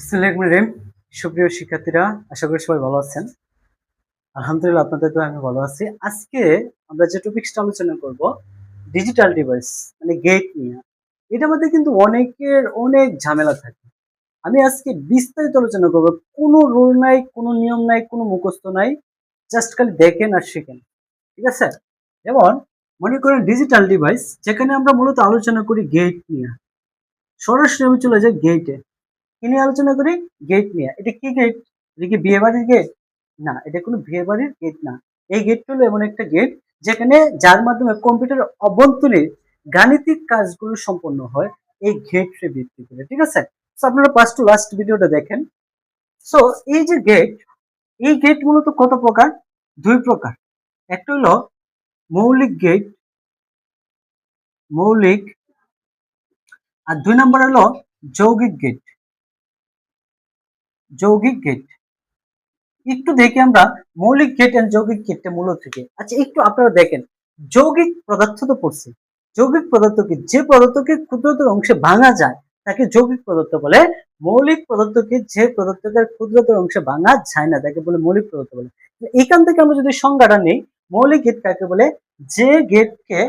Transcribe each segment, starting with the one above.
আসসালামু আলাইকুম সুপ্রিয় শিক্ষার্থীরা, আশা করি সবাই ভালো আছেন। আলহামদুলিল্লাহ, আপনাদের তো আমি ভালো আছি। আজকে আমরা যে টপিকসটা আলোচনা করব, ডিজিটাল ডিভাইস মানে গেট নিয়ে। এটার মধ্যে কিন্তু অনেকের অনেক ঝামেলা থাকে। আমি আজকে বিস্তারিত আলোচনা করব। কোনো রুল নাই, কোনো নিয়ম নাই, কোনো মুখস্থ নাই, জাস্ট খালি দেখেন আর শিখেন। ঠিক আছে? যেমন মনে করেন ডিজিটাল ডিভাইস, যেখানে আমরা মূলত আলোচনা করি গেট নিয়ে। সরাসরি আমি চলে যাই গেটে। কি নিয়ে আলোচনা করি? গেট নিয়ে। এটা কি গেট? এটা কি বিয়ে বাড়ির গেট? না, এটা কোনো বিয়ে বাড়ির গেট না। এই গেট হলো এমন একটা গেট যেখানে যার মাধ্যমে কম্পিউটার অভ্যন্তরে গাণিতিক কাজগুলো সম্পন্ন হয় এই গেটে ভিত্তি করে। ঠিক আছে? সো আপনারা ফার্স্ট টু লাস্ট ভিডিওটা দেখেন। সো এই যে গেট, এই গেট মূলত কত প্রকার? দুই প্রকার। একটা হলো মৌলিক গেট, মৌলিক, আর দুই নম্বর হলো যৌগিক গেট। যৌগিক গেট একটু দেখি আমরা মৌলিক গেট এন্ড যৌগিক গেটটা মূলত থেকে। আচ্ছা, একটু আপনারা দেখেন, যৌগিক পদার্থ তো পড়ছি। যৌগিক পদার্থকে, যে পদার্থকে ক্ষুদ্রতর অংশে ভাঙা যায় তাকে যৌগিক পদার্থ বলে। মৌলিক পদার্থকে, যে পদার্থকে ক্ষুদ্রতর অংশে ভাঙা যায় না তাকে বলে মৌলিক পদার্থ বলে। এখান থেকে আমরা যদি সংজ্ঞাটা নেই, মৌলিক গেট কাকে বলে? যে গেটকে,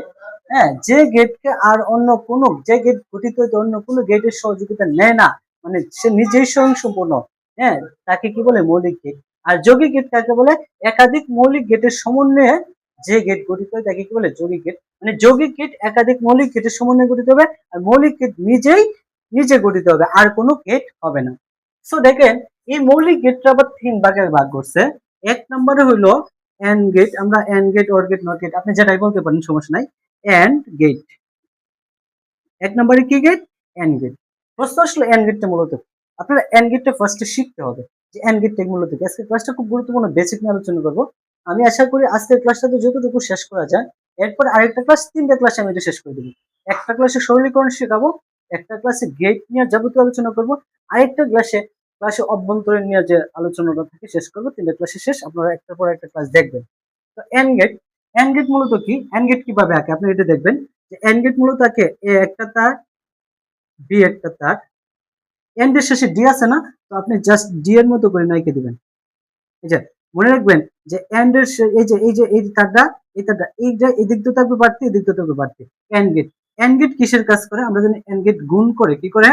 যে গেটকে আর অন্য কোনো, যে গেট গঠিত হইতে অন্য কোনো গেটের সহযোগিতা নেয় না, মানে সে নিজেই স্বয়ংসম্পূর্ণ, হ্যাঁ, তাকে কি বলে? মৌলিক গেট। আর যৌগিক গেট কাকে বলে? একাধিক মৌলিক গেটের সমন্বয়ে যে গেট গঠিত হয় তাকে কি বলে? যৌগিক গেট। মানে যৌগিক গেট একাধিক মৌলিক গেটের সমন্বয়ে গঠিত হবে, আর মৌলিক গেট নিজে গঠিত হবে, আর কোনো গেট হবে না। সো দেখেন, এই মৌলিক গেটটা আবার তিন ভাগে ভাগ করছে। এক নম্বরে হইলো এন্ড গেট। আমরা and gate, or gate, not gate, আপনি যেটাই বলতে পারেন, সমস্যা নাই। এন্ড গেট, এক নম্বরে কি গেট? And gate. প্রশ্ন আসলে এন্ড গেটটা মূলত, আপনারা এন্ড গেটটা ফার্স্টে শিখতে হবে যে এন্ড গেটটা মূলত কি। আজকের ক্লাসটা খুব গুরুত্বপূর্ণ, বেসিক নিয়ে আলোচনা করবো। আমি আশা করি আজকের ক্লাসটাতে যতটুকু শেষ করা যায়, এরপর আরেকটা ক্লাস, তিনটা ক্লাসে আমি এটা শেষ করে দেবো। একটা ক্লাসে সরলীকরণ শেখাবো, একটা ক্লাসে গেট নিয়ে যাবতীয় আলোচনা করবো, আরেকটা ক্লাসে অভ্যন্তরীণ নিয়ে যে আলোচনাটা থাকে শেষ করবো। তিনটা ক্লাসে শেষ, আপনারা একটার পর একটা ক্লাস দেখবেন। তো এন্ড গেট, এন্ড গেট মূলত কি? এন্ড গেট কিভাবে আঁকে আপনি এটা দেখবেন যে এন্ড গেট মূলত আঁকে এ একটা তার, বি একটা তার, এন্ড এর শেষে ডি আছে না, তো আপনি জাস্ট ডি এর মতো করে নাইকে দিবেন। এই যে মনে রাখবেন যে এন্ড এর এই তারটা, এইটা এদিক দিয়ে থাকবে বাড়তি, এদিক দিয়ে থাকবে বাড়তি। এন্ড গেট, এন্ড গেট কিসের কাজ করে? আমরা জানি এন্ড গেট গুণ করে। কি করে?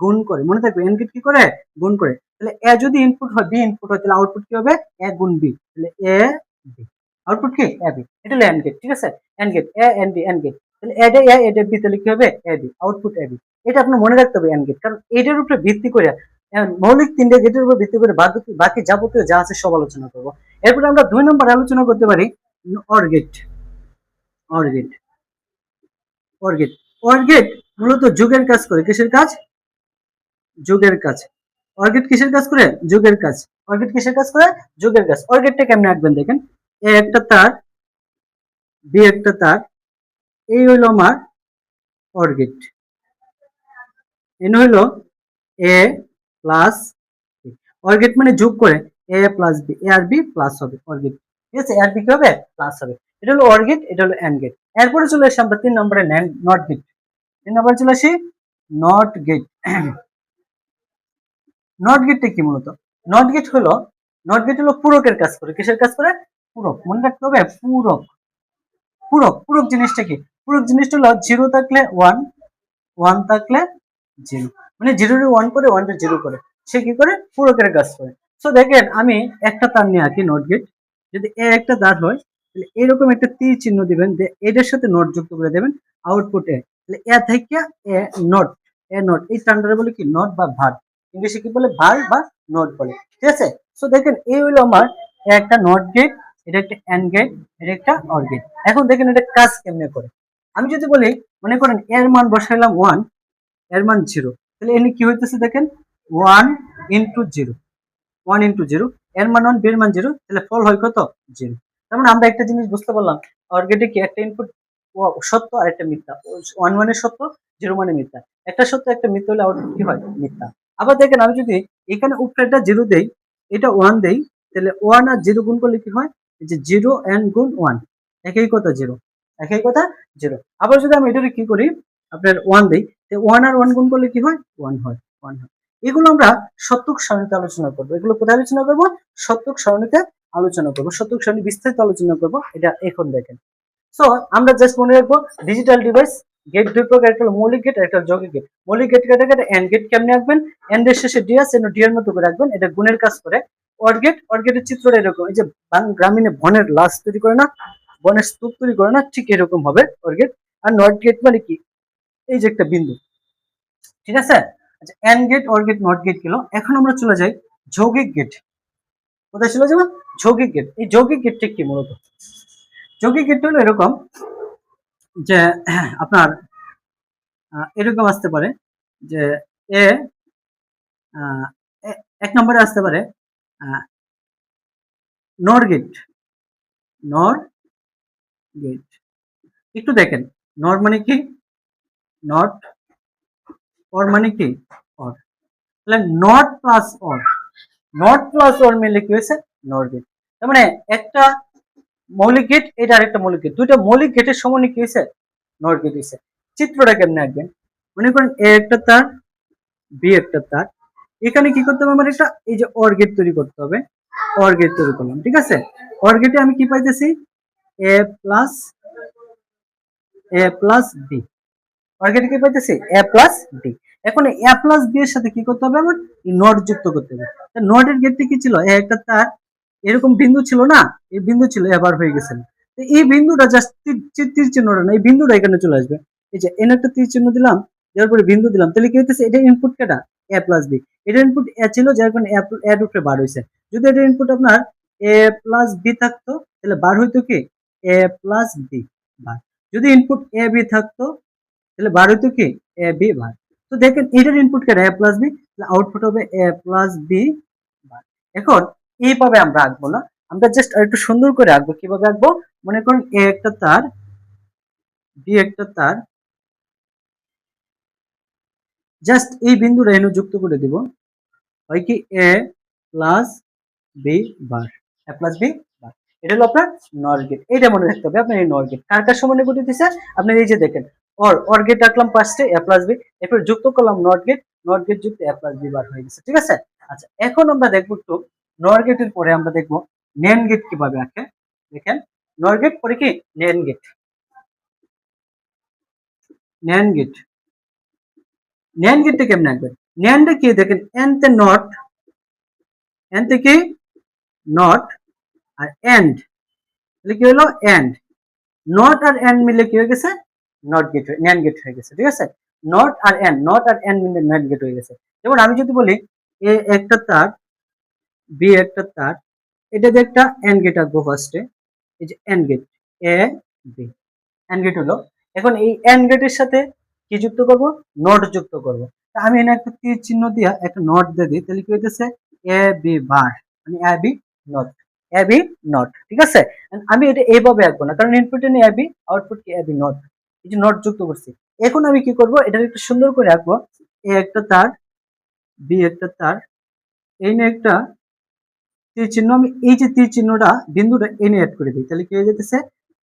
গুণ করে। মনে থাকবে এন্ড গেট কি করে? গুণ করে। তাহলে এ যদি ইনপুট হয়, বি ইনপুট হয়, তাহলে আউটপুট কি হবে? এ গুণ বি, তাহলে এ বি। আউটপুট কি? A B. এটা হলো এন্ড গেট। ঠিক আছে? And gate, A and B, and gate. তাহলে এ বি, তাহলে কি হবে? A B, output A B. এটা আপনার মনে রাখতে হবে এন্ড গেট, কারণ এটার উপরে ভিত্তি করে, মৌলিক তিনটে গেটের উপর ভিত্তি করে বাকি যাবতীয় যা আছে সব আলোচনা করবো। এরপরে আমরা দুই নম্বর আলোচনা করতে পারি or gate. Or gate, or gate, or gate মূলত যুগের কাজ করে। কিসের কাজ? যুগের কাজ। অর গেট কিসের কাজ করে? যুগের কাজ। অর গেট কিসের কাজ করে? যুগের কাজ। অর গেটটা কেমনে আঁকবেন দেখেন, এ একটা তার, বি একটা তার, এই হইলো আমার অর গেট। এন হইলো এ প্লাস, অর গেট মানে যোগ করে, এ প্লাস বি, এ আর বি প্লাস হবে অর গেট। ঠিক আছে? আর বি কি হবে? প্লাস হবে। এটা হলো অর গেট, এটা হলো এন্ড গেট। এরপরে চলে আসি আমরা তিন নম্বরে নট গেট। তিন নম্বরে চলে আসি নট গেট। নট গেটটা কি মূলত? নট গেট হলো, নট গেট হলো পূরকের কাজ করে। কিসের কাজ করে? পূরক। মনে রাখতে হবে পূরক। পূরক, পূরক জিনিসটা কি? পূরক জিনিসটা হলো জিরো থাকলে ওয়ান, ওয়ান থাকলে জিরো, মানে জিরো ওয়ান করে, ওয়ান জিরো করে। সে কি করে? পূরকের কাজ করে। সো দেখেন, আমি একটা তার নিয়ে আঁকি নট গেট। যদি এ একটা তার হয়, তাহলে এরকম একটা তীর চিহ্ন দিবেন, এটার সাথে নট যুক্ত করে দেবেন আউটপুট এ। তাহলে এ থেকে এ নট, এ নট, এই স্ট্যান্ডার্ডে বলে কি? নট বা ভার। ইংলিশে কি বলে? ভার বা নট বলে। ঠিক আছে? সো দেখেন, এই হলো আমার একটা নট গেট, এটা একটা এন্ড গেট, এটা একটা অর গেট। এখন দেখেন এটা কাজ কেমনে করে। আমি যদি বলি, মনে করেন এর মান বসাইলাম ওয়ান, এর মান জিরো, তাহলে এখানে কি হইতেছে দেখেন, one into zero, one into zero, এর মান ওয়ান, বের মান জিরো, তাহলে ফল হয় কত? জিরো। তার মানে আমরা একটা জিনিস বুঝতে পারলাম, অর গেটে কি একটা ইনপুট সত্য আর একটা মিথ্যা। ওয়ান মানে সত্য, জিরো মানে মিথ্যা। একটা সত্য একটা মিথ্যা হলে আউটপুট কি হয়? মিথ্যা। আবার দেখেন, আমি যদি এখানে উপরেটা জিরো দেই, এটা ওয়ান দেই, তাহলে ওয়ান আর জিরো গুণ করলে কি হয়? যে জিরো এন্ড গুণ ওয়ান, একই কথা জিরো, একই কথা জিরো। আবার যদি আমি এটাকে কি করি, আপনার ওয়ান দেই, ওয়ান আর ওয়ান গুণ করলে কি হয়? ওয়ান হয়, ওয়ান হয়। এগুলো আমরা সত্যক সারণীতে আলোচনা করবো। এগুলো কোথায় আলোচনা করবো? সত্যক সারণীতে আলোচনা করবো। সত্যক সারণী বিস্তারিত আলোচনা করবো। এটা এখন দেখেন। সো আমরা জাস্ট মনে রাখবো ডিজিটাল ডিভাইস গেট দুই প্রকার, একটা হলো মৌলিক গেট, একটা যৌগিক গেট। মৌলিক গেট কেটে এন্ড গেট কেমনে আঁকবেন? এন্ড এর শেষে ডি আছে, ডি এর মতো করে রাখবেন, এটা গুণের কাজ করে। অর গেট, অর গেটের চিত্রটা এরকম, এই যে গ্রামীণে বনের লাশ তৈরি করে না, বনের স্তূপ তৈরি করে না, ঠিক এরকম হবে অর গেট। আর নট গেট মানে কি? এই যে একটা বিন্দু, ঠিক আছে? আচ্ছা, and gate, or gate, not gate গেল। এখন আমরা চলে যাই যৌগিক গেট। কোথায় চলে যাবো? যৌগিক গেট। এই যৌগিক গেটটা কি মূলত? যৌগিক গেট হলো এরকম যে আপনার এরকম আসতে পারে যে এ এক নম্বরে আসতে পারে নর গেট, নর গেট। একটু দেখেন, নর মানে কি? নট। অর মানে কি? অর। তাহলে not plus or, not plus or মিলে কি হয়েছে? নর গেট। তার মানে একটা মৌলিক গেট, এটা আরেকটা মৌলিক গেট, দুইটা মৌলিক গেটের সমানে কি হয়েছে? নর গেট হয়েছে। চিত্রটা কেমনে আঁকবেন? মনে করেন এ একটা তার, বি একটা তার, এখানে কি করতে হবে? আমার একটা এই যে অর গেট তৈরি করতে হবে। অর গেট তৈরি করলাম, ঠিক আছে? অর গেটে আমি কি পাইতেছি? এ প্লাস বি। অর গেটে কি পাইতেছি? এ প্লাস বি। এখন এ প্লাস বি এর সাথে কি করতে হবে? আমার নট যুক্ত করতে হবে। নটের গেটটি কি ছিল? এ একটা তার, এরকম বিন্দু ছিল না, এই বিন্দু ছিল, এবার হয়ে গেছে। তো এই বিন্দুটা জাস্ট তীর চিহ্নটা না, এই বিন্দুটা এখানে চলে আসবে। এই যে এন একটা তীর চিহ্ন দিলাম, দেওয়ার পরে বিন্দু দিলাম, তাহলে কি হইতেছে? এটা ইনপুট কেটা? এ প্লাস বি। এটা ইনপুট এ ছিল, যার কারণে এ উপরে বার হয়েছে। যদি এটা ইনপুট আপনার এ প্লাস বি থাকতো, তাহলে বার হইতো কি? এ প্লাস বি বার। যদি ইনপুট এ বি থাকতো, তাহলে বার হইতো কি? এ বি বার। তো দেখেন এটার ইনপুট কেটা? এ প্লাস বি, তাহলে আউটপুট হবে এ প্লাস বি বার। এখন এইভাবে আমরা আঁকবো না, আমরা জাস্ট একটু সুন্দর করে আঁকবো। কিভাবে আঁকবো? মনে করুন এ একটা তার, বি একটা তার, জাস্ট এই বিন্দুটা এনে যুক্ত করে দিব, হয় কি? এ প্লাস বি বার, এ প্লাস বি বার। এটা হলো আপনার নর গেট। এটা মনে রাখতে হবে আপনার, এই নর গেট কার কার সমানে ঘটিতেছে? আপনি এই যে দেখেন, অর গেট রাখলাম ফার্স্টে, এ প্লাস বি, এরপর যুক্ত করলাম নট গেট, নট গেট যুক্ত এ প্লাস বি বার হয়ে গেছে, ঠিক আছে? আচ্ছা, এখন আমরা দেখবো একটু নর গেটের পরে আমরা দেখবো নেন গেট কিভাবে আঁকে। দেখেন, নর গেট পরে কি? নেন গেট। নেন গেট, নেন গেটটা কেমন আঁকবেন? নেনটা কি? দেখেন এন তে নট, এন তে কি? নট, আর এন্ড, তাহলে কি হলো? এন্ড। নট আর এন্ড মিলে কি হয়ে গেছে? নট গেট, নেন গেট হয়ে গেছে, ঠিক আছে? Not or and, not or and মিলে নেন গেট হয়ে গেছে। যেমন আমি যদি বলি এ একটা তার, বি একটা তার, এটা যে একটা এন্ড গেট আঁকবো ফার্স্টে, এই যে and gate, A B, and gate হলো। এখন এই এন্ড গেটের সাথে কি যুক্ত করব? নট যুক্ত করব। তা আমি এখানে একটা তীর চিহ্ন দিয়ে একটা নট দিয়ে দিই, তাহলে কি হইতেছে? এ বি বার, মানে A B not, A B not, ঠিক আছে? আমি এটা এইভাবে আঁকবো না, কারণ ইনপুট এনে এ বি, আউটপুট কি? A B not. এই যে নট যুক্ত করছি। এখন আমি কি করব? এটা একটু সুন্দর করে আঁকবো। এ একটা তার, বি একটা তার, এই নিয়ে একটা তীর চিহ্ন, আমি এই যে তীর চিহ্নটা বিন্দুটা এনে অ্যাড করে দিই, তাহলে কি হয়ে যেতেছে?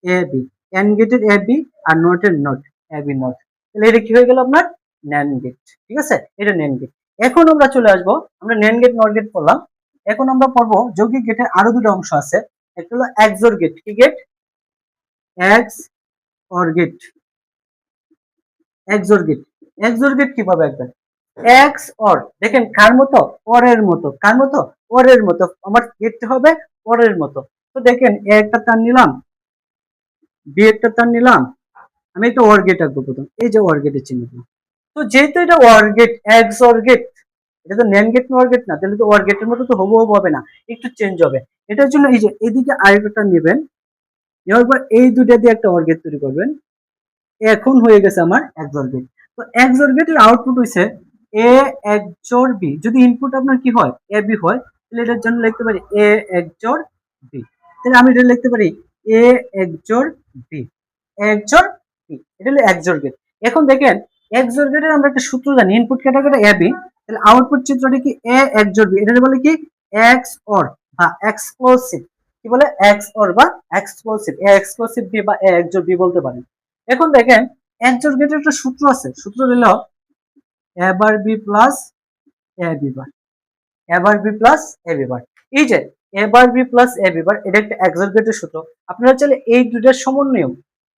এ বি, এন্ড গেটের এ বি আর নটের নট, এ বি নট। তাহলে এটা কি হয়ে গেল আপনার? ন্যান্ড গেট, ঠিক আছে? এটা ন্যান্ড গেট। এখন আমরা চলে আসবো, আমরা ন্যান্ড গেট নট গেট পড়লাম। এখন আমরা পড়বো যৌগিক গেটের আরো দুটো অংশ আছে। একটা হলো এক্সর গেট। কি gate? X or gate, XOR gate. XOR gate কিভাবে আঁকবেন? এক্স অর, দেখেন কার মতো? অরের মতো। কার মতো? অরের মতো। আমার গেটটা হবে অরের মতো। তো দেখেন এ একটা তার নিলাম, বি একটা তার নিলাম, আমি একটা অর গেট আঁকবো প্রথম, এই যে অর গেটের চিহ্ন দিলাম। তো যেহেতু এটা or gate, X or gate, এটা তো নেন গেট নর গেট না, তাহলে তো অর গেটের মতো তো হবু হবে না, একটু চেঞ্জ হবে। এটার জন্য এই যে এদিকে আরেকটা নেবেন, নেওয়ার পর এই দুটা দিয়ে একটা অর গেট তৈরি করবেন। এখন হয়ে গেছে আমার এক্সর গেট। তো এক্সর গেটের আউটপুট হইছে এ এক্সর বি। যদি ইনপুট আপনার কি হয়? এ বি হয়, তাহলে এটার জন্য লিখতে পারি এ এক্সর বি। তাহলে আমি এটা লিখতে পারি এ এক্সর বি, এক্সর বি। এটা হলো এক্সর গেট। এখন দেখেন এক্সর গেটের আমরা একটা সূত্র জানি, ইনপুট ক্যাটাগরি এ বি, তাহলে আউটপুট চিত্রটি কি? এ এক্সর বি। এটা বলে কি? এক্স অর বা এক্সক্লুসিভ। কি বলে? এক্স অর বা এক্সক্লুসিভ, এ এক্সক্লুসিভ বি বা এ এক্সর বি বলতে পারেন। এখন দেখেন এক্সর গেটের একটা সূত্র আছে, সূত্র দিল এ বার বি প্লাস এ বি বার, এ বার বি প্লাস এ বি বার। এই যে এ বার বি প্লাস এ বি বার, এটা একটা XOR গেটের সূত্র। আপনারা চাইলে এই দুটার সমন্বয়,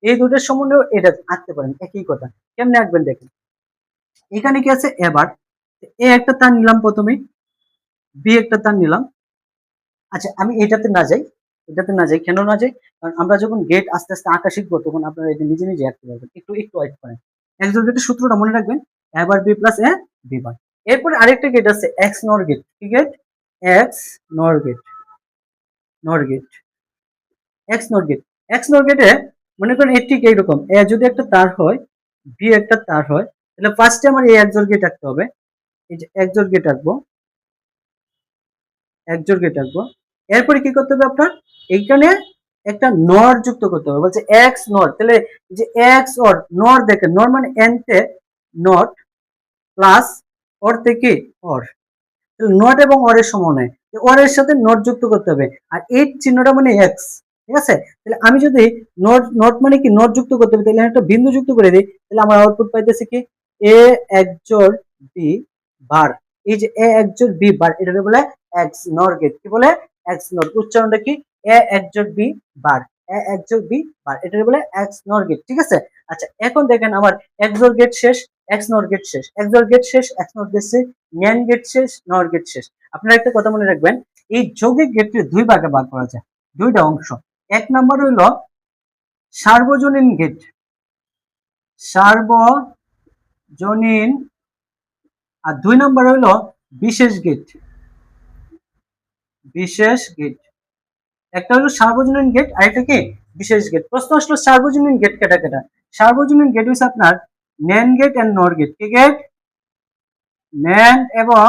এই দুটার সমন্বয় এটা আঁকতে পারেন, একই কথা। কেমনে আঁকবেন দেখেন, এখানে কি আছে এ বার, এ একটা তার নিলাম প্রথমে, বি একটা তার নিলাম। আচ্ছা আমি এটাতে না যাই, এটাতে না যাই, কেন না যাই, কারণ আমরা যখন গেট আস্তে আস্তে আঁকা শিখবো তখন আপনারা এটা নিজে নিজে আঁকতে পারবেন। একটু একটু ওয়েট করেন। একজন গেটের সূত্রটা মনে রাখবেন, এ বার বি প্লাস এ বি বার। এরপরে আরেকটা গেট আছে এক্স নর গেট। কি গেট? এক্স নর গেট, নর গেট, এক্স নর গেট। এক্স নর গেটে মনে করেন এর ঠিক এইরকম, এ যদি একটা তার হয়, বি একটা তার হয়, তাহলে ফার্স্টে আমার এই একজোড় গেট আঁকতে হবে। এই যে একজোড় গেট আঁকবো, একজোড় গেট আঁকবো। এরপরে কি করতে হবে আপনার, এইখানে একটা নর যুক্ত করতে হবে। বলছে এক্স নর, তাহলে যে এক্স অর নর, দেখেন নর মানে এন তে নট প্লাস অর থেকে অর, নট এবং অর এর সমন্বয়, অর এর সাথে নট যুক্ত করতে হবে। আর এই চিহ্নটা মানে এক্স, ঠিক আছে। তাহলে আমি যদি নট, নট মানে কি নট যুক্ত করতে হবে, তাহলে একটা বিন্দু যুক্ত করে দিই, তাহলে আমার আউটপুট পাইতেছে কি এ একজোড় বি বার। এই যে এ একজোড় বি বার, এটা বলে এক্স নর গেট। কি বলে? এক্স নর। উচ্চারণটা কি? এ একজোড় বি বার, এ একজোড় বি বার, এটা বলে এক্স নর গেট, ঠিক আছে। আচ্ছা এখন দেখেন আমার একজোড় গেট শেষ, এক্স নর গেট শেষ, একজোড় গেট শেষ, এক্স নর গেট শেষ, ন্যান্ড গেট শেষ, নর গেট শেষ। আপনারা একটা কথা মনে রাখবেন, এই যৌগিক গেটকে দুই ভাগে ভাগ করা যায়, দুইটা অংশ। এক নাম্বার হইল সার্বজনীন গেট, সার্বজনীন, আর দুই নাম্বার হইল বিশেষ গেট, বিশেষ গেট। একটা হলো সার্বজনীন গেট আর একটা কি বিশেষ গেট। প্রশ্ন আসলো সার্বজনীন গেট কেটা কেটা? সার্বজনীন গেট হচ্ছে আপনার ন্যান্ড গেট এন্ড নর গেট। কি গেট? ন্যান্ড এবং,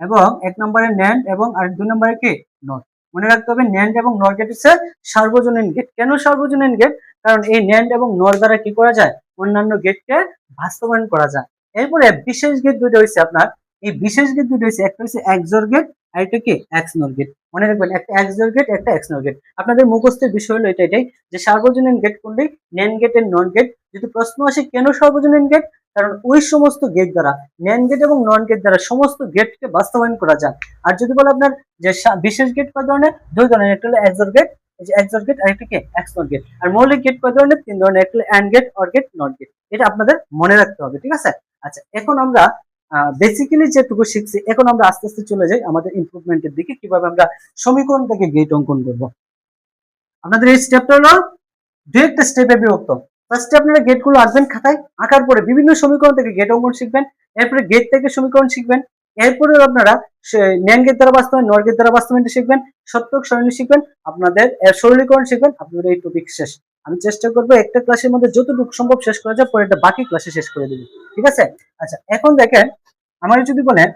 এবং এক নম্বরে ন্যান্ড এবং আর দুই নম্বরে কি নট। মনে রাখতে হবে ন্যান্ড এবং নর গেট হচ্ছে সার্বজনীন গেট। কেন সার্বজনীন গেট? কারণ এই ন্যান্ড এবং নর দ্বারা কি করা যায়? অন্যান্য গেটকে বাস্তবায়ন করা যায়। এরপরে বিশেষ গেট দুটো হচ্ছে আপনার, এই বিশেষ গেট দুটো হচ্ছে একটা হচ্ছে এক্সর গেট আর একটা কি এক্স নর গেট। মনে রাখবেন একটা এক্সর গেট একটা এক্স নর গেট। আপনাদের মুখস্থের বিষয় হলো এটাই যে সার্বজনীন গেট কোনটি, ন্যান্ড গেট এর নন গেট। যদি প্রশ্ন আসে কেন সার্বজনীন গেট, কারণ ওই সমস্ত গেট দ্বারা, ন্যান্ড গেট এবং নন গেট দ্বারা সমস্ত গেটকে বাস্তবায়ন করা যায়। আর যদি বলে আপনার যে বিশেষ গেট কয় ধরনের, দুই ধরনের, একটা হলো এক্সর গেট, এই যে এক্সর গেট আর একটা কি এক্স নট গেট। আর মৌলিক গেট কয় ধরনের, তিন ধরনের, একটা হলো and gate, or gate, not gate. এটা আপনাদের মনে রাখতে হবে, ঠিক আছে। আচ্ছা এখন আমরা বেসিক্যালি যেটুকু শিখছি, এখন আমরা আস্তে আস্তে চলে যাই আমাদের ইমপ্রুভমেন্টের দিকে, কিভাবে আমরা সমীকরণ থেকে গেট অঙ্কন করব। আপনাদের এই স্টেপটা হলো দুই একটা স্টেপে বিভক্ত। ফার্স্টে আপনারা গেট গুলো আঁকবেন খাতায়, আঁকার পরে বিভিন্ন সমীকরণ থেকে গেট অঙ্কন শিখবেন, এরপরে গেট থেকে সমীকরণ শিখবেন, এরপরে আপনারা ন্যান্ড গেট দ্বারা বাস্তবায়ন, নর গেট দ্বারা বাস্তবায়ন শিখবেন, সত্যক সারণী শিখবেন, আপনাদের সরলীকরণ শিখবেন। আপনাদের এই টপিক শেষ। আমি চেষ্টা করবো একটা ক্লাসের মধ্যে যতটুকু সম্ভব শেষ করা যায়, পরে একটা বাকি ক্লাসে শেষ করে দেবো, ঠিক আছে। আচ্ছা এখন দেখেন, আমার যদি বলেন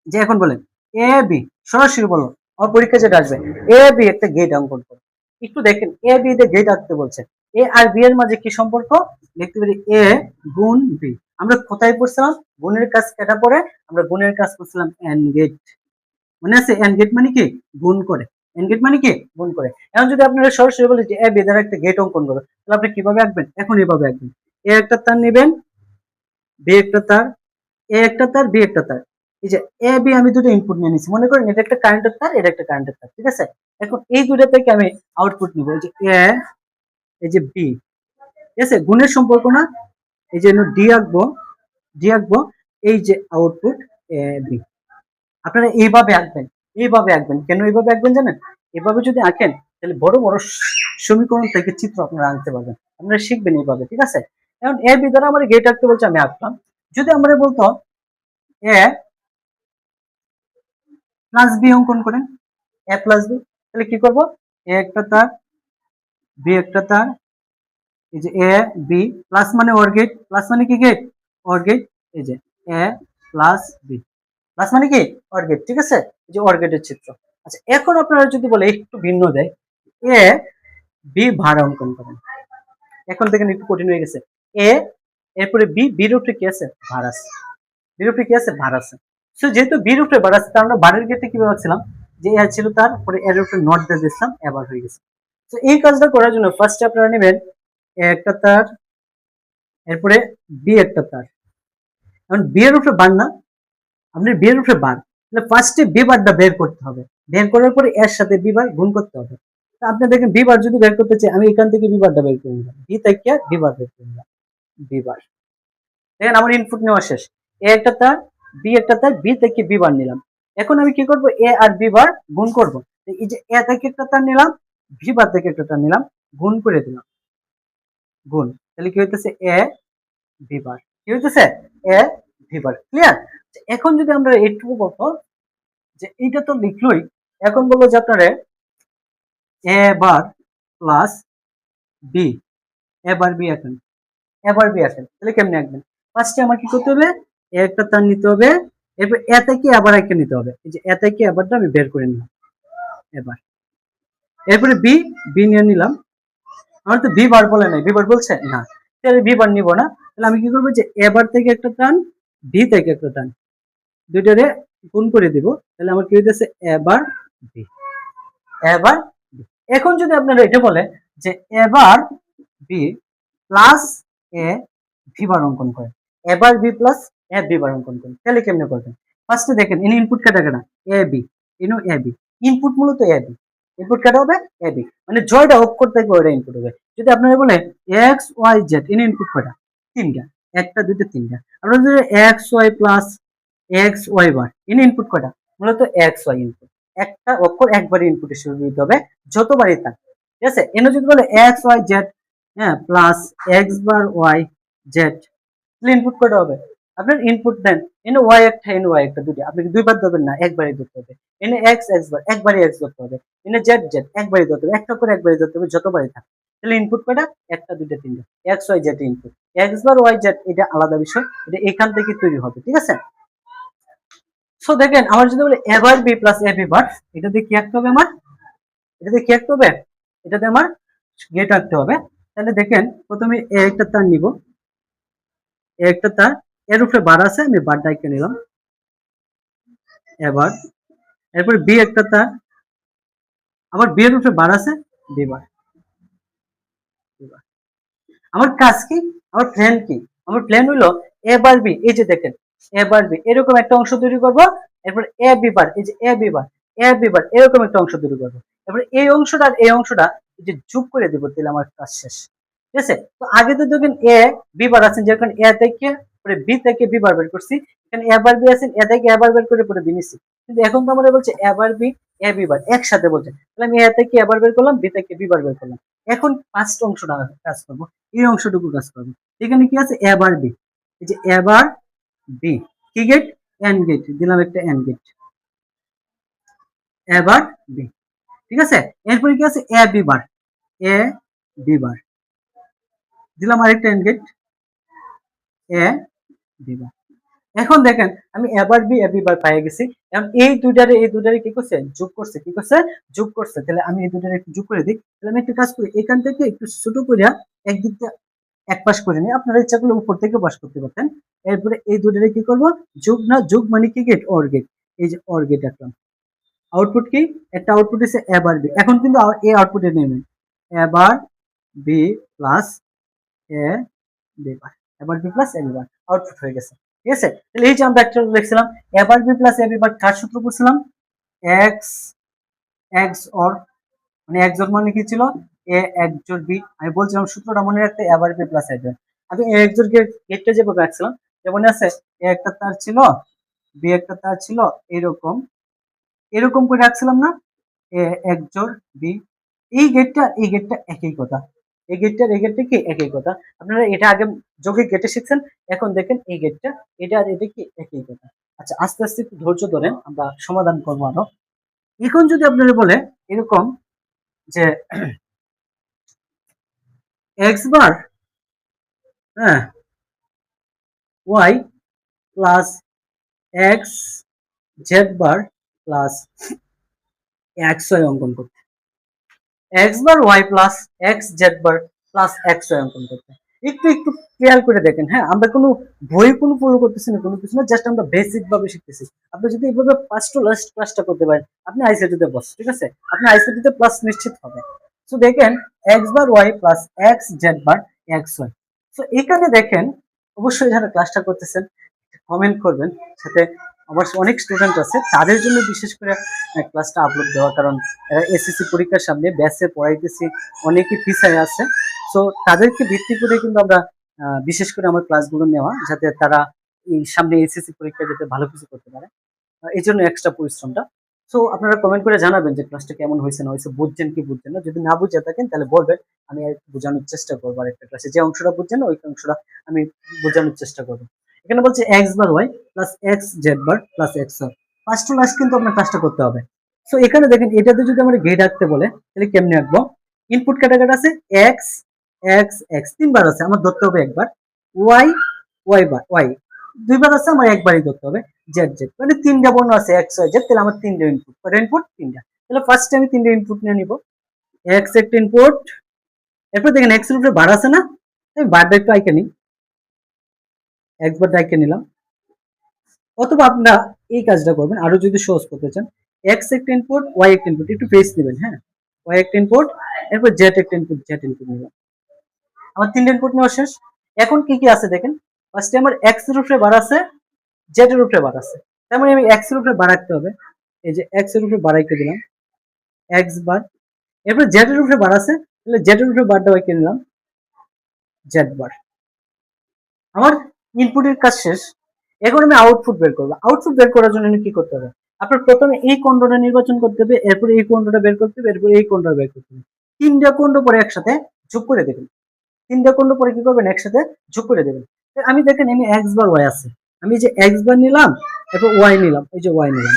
যে এখন বলেন এ বি, সরাসরি বলো আমার পরীক্ষা যেটা আসবে, এ বি একটা গেট অঙ্কন করো। একটু দেখেন এ বি তে গেট আঁকতে বলছে, এ আর বি এর মাঝে কি সম্পর্ক, লিখতে পারি এ গুণ বি। আমরা কোথায় পড়ছিলাম? গুণের কাজ কেটা পরে আমরা গুণের কাজ করছিলাম এন্ড গেট, মনে আছে? এন্ড গেট মানে কি গুণ করে, এন্ড গেট মানে কি গুণ করে। এখন যদি আপনারা সরাসরি বলে যে এ বি দ্বারা একটা গেট অঙ্কন করো, তাহলে আপনি কিভাবে আঁকবেন? এখন এভাবে আঁকবেন, এ একটা তার নেবেন, বি একটা তার, এ একটা তার, বি একটা তার। এই যে এ বি আমি দুটো ইনপুট নিয়ে নিছি, মনে করেন এটা একটা কারেন্টের তার, এটা একটা কারেন্টের তার, ঠিক আছে। এখন এই দুটো থেকে আমি আউটপুট নিব, এই যে এ, এই যে বি, ঠিক আছে, গুণের সম্পর্ক না, এই যে ডি আঁকবো, ডি আঁকবো, এই যে আউটপুট এ বি। আপনারা এইভাবে আঁকবেন, এইভাবে আঁকবেন। কেন এইভাবে আঁকবেন জানেন? এভাবে যদি আঁকেন তাহলে বড় বড় সমীকরণ থেকে চিত্র আপনারা আঁকতে পারবেন, আপনারা শিখবেন এইভাবে, ঠিক আছে। এখন এ বি দ্বারা আমার গেট আঁকতে বলছে, আমি আঁকলাম। যদি আমরা বলতো এ প্লাস বি অঙ্কন করেন, এ প্লাস বি, তাহলে কি করব? এ একটা তার, বি একটা তার, এই যে এ বি প্লাস মানে অর গেট, প্লাস মানে কি গেট, অর গেট, এই যে এ প্লাস বি, প্লাস মানে কি অর গেট, ঠিক আছে। এই যে অর গেটের চিত্র। আচ্ছা এখন আপনারা যদি বলে একটু ভিন্ন দেয়, এ বি ভার অঙ্কন করেন। এখন দেখেন একটু কঠিন হয়ে গেছে। এ, এরপরে বি, বির উপরে কি আছে? ভার আছে, বির উপরে কি আছে? ভার আছে। সো যেহেতু বির উপরে ভার আছে, তার আমরা ভারের গেটে কিভাবে ছিলাম, যে এ ছিল তার পরে এর উপরে নট দিয়ে দিয়েছিলাম, এবার হয়ে গেছে। তো এই কাজটা করার জন্য ফার্স্টে আপনারা নেবেন এ একটা তার, এরপরে বি একটা তার। এখন বি এর উপরে ভার না, আপনার বি এর উপরে বার, তাহলে ফার্স্টে বি বারটা বের করতে হবে, বের করার পরে এর সাথে বি বার গুণ করতে হবে। তো আপনি দেখেন বি বার যদি বের করতে চাই, আমি এখান থেকে বি বারটা বের করে নিলাম, বি থেকে বি বার বের করে নিলাম, বি বার। দেখেন আমার ইনপুট নেওয়া শেষ, এ একটা তার, বি একটা তার, বি থেকে বি বার নিলাম। এখন আমি কি করব, এ আর বি বার গুণ করব। এই যে এ থেকে একটা তার নিলাম, বি বার থেকে একটা তার নিলাম, গুণ করে দিলাম, গুণ, তাহলে কি হইতেছে এ বি বার, কি হইতেছে এ বি বার। ক্লিয়ার? এখন যদি আমরা এইটুকু বলবো যে এইটা তো লিখলই, এখন বলবো যে আপনারে এ বার প্লাস বি, এবার বি এখন, এবার বি আসেন, তাহলে কেমনে আঁকবেন? ফার্স্টে আমার কি করতে হবে, এ একটা তার নিতে হবে, এরপর এ থেকে আবার একটা নিতে হবে, এই যে এ থেকে আবারটা আমি বের করে নিলাম এবার, এরপরে বি, বি নিয়ে নিলাম। আমার তো বি বার বলে নাই, বি বার বলছে না, তাহলে বি বার নিব না, তাহলে আমি কি করবো যে এবার থেকে একটা টান, বি থেকে একটা টান, দুইটারে গুণ করে দিব, তাহলে আমার কি হইতেছে এবার বি, এবার বি। এখন যদি আপনারা এটা বলে যে এবার বি প্লাস এ ভি বার অঙ্কন করেন, এবার বি প্লাস এ বি বার অঙ্কন করেন, তাহলে কেমনে করবেন? ফার্স্টে দেখেন ইন ইনপুট কাটা কাটা, A B, Eno A B, input মূলত এ বি, ইনপুট কাটা হবে এ বি, মানে জয়টা অক্ষর থাকবে ওইটা ইনপুট হবে। যদি আপনারা বলে X Y Z, in input কয়টা? তিনটা, একটা দুইটা তিনটা। আপনারা যদি X Y plus X Y bar, in input কয়টা? মূলত এক্স ওয়াই ইনপুট, একটা অক্ষর একবারই ইনপুট হিসেবে দিতে হবে, যতবারই থাক, ঠিক আছে? এনে যদি বলে এক্স ওয়াই জেড, হ্যাঁ, plus x bar Y Z, তাহলে ইনপুট কয়টা হবে? আপনার ইনপুট দেন, এনে ওয়াই একটা, এনে ওয়াই একটা, দুইটা, আপনি দুইবার ধরবেন না, একবারই ধরতে হবে। এনে এক্স, এক্স বার, একবারই এক্স ধরতে হবে। এনে জেড, জেড, একবারই ধরতে হবে, একটা করে একবারই ধরতে হবে, যতবারই থাকে। তাহলে ইনপুট কয়টা? একটা দুইটা তিনটা, X Y Z input, X bar Y Z এটা আলাদা বিষয়, এটা এখান থেকে তৈরি হবে, ঠিক আছে? সো দেখেন আমার যদি বলে এবার বি প্লাস এ বি বার, এটা দিয়ে কি আঁকতে হবে আমার? এটা দিয়ে কি আঁকতে হবে? এটাতে আমার গেট আঁকতে হবে। তাহলে দেখেন প্রথমে এ একটা তার নিব, এ একটা তার, এর উপরে বার আছে, আমি বার ডাইকে নিলাম এবার, এরপরে বি একটা তার, আবার বি এর উপরে বার আছে, বি বার, আমার কাজ কি, আমার প্ল্যান কি? আমার প্ল্যান হলো এ বার বি, এই যে দেখেন এ বার বি, এরকম একটা অংশ তৈরি করব, এরপর এ বি বার, এই যে এ বি বার, এ বি বার, এরকম একটা অংশ তৈরি করব, এরপর এই অংশটা আর এই অংশটা এই যে যোগ করে দেব, তাহলে আমার কাজ শেষ, ঠিক আছে? তো আগে তো দেখেন এ বি বার আছেন, যেখানে এ থেকে পরে বি থেকে বি বার বের করছি, এখানে এ বার বি আছেন, এ থেকে এ বার বের করে পরে বি নিছি, কিন্তু এখন তো আমরা বলছে এ বার বি এ বি বার একসাথে বলছে, তাহলে আমি এ থেকে এ বার বের করলাম, বি থেকে বি বার বের করলাম। এখন ফার্স্ট অংশটা কাজ করব, এই অংশটুকু কাজ করবে। এখানে কি আছে? এবার বি, এই যে এবার বি, কি গেট? এন্ড গেট দিলাম, একটা এন্ড গেট, এবার বি, ঠিক আছে? এরপরে কি আছে? এ বি বার, এ বি বার দিলাম, আরেকটা and gate, A B bar. এখন দেখেন আমি এবার বি এ বি বার পেয়ে গেছি। এখন এই দুইটারে কি করছে? যোগ করছে, কি করছে? যোগ করছে। তাহলে আমি এই দুইটারে একটু যোগ করে দিই। তাহলে আমি একটা কাজ করি, এখান থেকে একটু ছোট করিয়া একদিকটা এক পাশ করে নিই, আপনারা ইচ্ছা করলে উপর থেকে পাশ করতে পারতেন। এরপরে এই দুটারে কি করব? যোগ না, যোগ মানে কি গেট? অর গেট, এই যে অর গেট রাখলাম। আউটপুট কি? একটা আউটপুট এসে এবার বি, এখন কিন্তু এই আউটপুটে নেই, এবার বি প্লাস এ বি বার, এবার বি প্লাস এ বি বার আউটপুট হয়ে গেছে, ঠিক আছে? তাহলে এই যে আমরা একটা লিখছিলাম এবার বি প্লাস এ বি বার, কার সূত্র করছিলাম? এক্স এক্স অর, মানে এক জোর মানে কি ছিল? এ এক জোর বি, আমি বলছিলাম সূত্রটা মনে রাখতে, এবার বি প্লাস এ বি। আমি এ এক জোর গেটটা যেভাবে রাখছিলাম, যেমন আছে এ একটা তার ছিল, বি একটা তার ছিল, এরকম এরকম করে রাখছিলাম না? এ এক জোর বি, এই গেটটা একই কথা, এই গেটটা কি একই কথা। আপনারা এটা আগে যৌগিক গেটে শিখছেন, এখন দেখেন এই গেটটা, এটা আর এটা কি একই কথা। আচ্ছা, আস্তে আস্তে একটু ধৈর্য ধরেন, আমরা সমাধান করবো আরো। এখন যদি আপনারা বলে এরকম যে এক্স বার, হ্যাঁ, Y plus X Z bar plus X Y অঙ্কন করতে, x bar Y plus X Z bar plus X Y অঙ্কন করতে। একটু একটু ক্লিয়ার করে দেখেন, হ্যাঁ, আমরা কোনো বই কোনো ফলো করতেছি না, কোনো কিছু না, জাস্ট আমরা বেসিক ভাবে শিখতেছি। আপনি যদি এইভাবে ফার্স্ট টু লাস্ট ক্লাসটা করতে পারেন, আপনি আইসিটিতে বস, ঠিক আছে? আপনি আইসিটিতে প্লাস নিশ্চিত হবে। সো দেখেন x bar Y plus X Z bar x Y. So এখানে দেখেন, অবশ্যই যারা ক্লাসটা করতেছেন কমেন্ট করবেন, সাথে অবশ্য অনেক স্টুডেন্ট আছে তাদের জন্য বিশেষ করে ক্লাসটা আপলোড দেওয়া, কারণ এসএসসি পরীক্ষার সামনে ব্যাচে পড়াইতেছি, অনেকেই পিছায় আছে। সো তাদেরকে ভিত্তি করে কিন্তু আমরা বিশেষ করে আমার ক্লাসগুলো নেওয়া, যাতে তারা এই সামনে এসএসসি পরীক্ষায় যাতে ভালো কিছু করতে পারে, এই জন্য এক্সট্রা পরিশ্রমটা। সো আপনারা কমেন্ট করে জানাবেন যে ক্লাসটা কেমন হয়েছে না হয়েছে, বুঝছেন কি বুঝছেন না। যদি না বুঝে থাকেন তাহলে বলবেন, আমি আর একটু বোঝানোর চেষ্টা করবো। আর একটা ক্লাসে যে অংশটা বুঝছেন না ওই অংশটা আমি বোঝানোর চেষ্টা করবো। এখানে বলছে X bar Y plus X Z bar plus X আর, ফার্স্ট টু লাস্ট কিন্তু আপনার কাজটা করতে হবে। সো এখানে দেখেন এটাতে যদি আমরা ঘেট আঁকতে বলে তাহলে কেমনে আঁকবো? ইনপুট ক্যাটাগরি আছে এক্স এক্স এক্স তিনবার আছে, আমার ধরতে হবে একবার। ওয়াই ওয়াই বার ওয়াই দুইবার আছে, আমার একবারই ধরতে হবে। জেড জেড মানে তিনটা বর্ণ আছে এক্স ওয়াই জেড, তাহলে আমার তিনটা ইনপুট, কয়টা ইনপুট? তিনটা। তাহলে ফার্স্টে আমি তিনটা ইনপুট নিয়ে নিব। এক্স একটা ইনপুট, এরপর দেখেন এক্স এর উপরে বার আছে না, আমি বারটা একটু আইকে নিই, একবার আইকে নিলাম। অথবা আপনারা এই কাজটা করবেন আরো যদি সহজ করতে চান, এক্স একটা ইনপুট ওয়াই একটা ইনপুট, একটু ফেস নেবেন, হ্যাঁ, ওয়াই একটা ইনপুট, এরপর জেড একটা ইনপুট, জেড ইনপুট নিলাম। আমার তিনটা ইনপুট নেওয়া শেষ। এখন কি কি আছে দেখেন, ফার্স্টে আমার এক্স এর উপরে বার আছে, জেড এর উপরে বার আছে, তার মানে আমি এক্স এর উপরে বাড়াইতে হবে। এই যে এক্স এর উপরে বাড়াইতে দিলাম এক্স বার, এরপর জেড এর উপরে বার আছে, তাহলে জেড এর উপরে বারটা ওয়াইকে নিলাম জেড বার। আমার ইনপুটের কাজ শেষ। এখন আমি আউটপুট বের করবো। আউটপুট বের করার জন্য কি করতে হবে? আপনার প্রথমে এই কোণটা নির্বাচন করতে হবে, এরপর এই কোণটা বের করতে হবে, এরপর এই কোণটা বের করতে হবে। তিনটা কোণ পরে একসাথে যোগ করে দেবেন। তিনটা কোণ পরে কি করবেন? একসাথে যোগ করে দেবেন। আমি দেখেন আমি এক্স বার ওয়াই আছে, আমি যে এক্স বার নিলাম, এরপর ওয়াই নিলাম, এই যে ওয়াই নিলাম,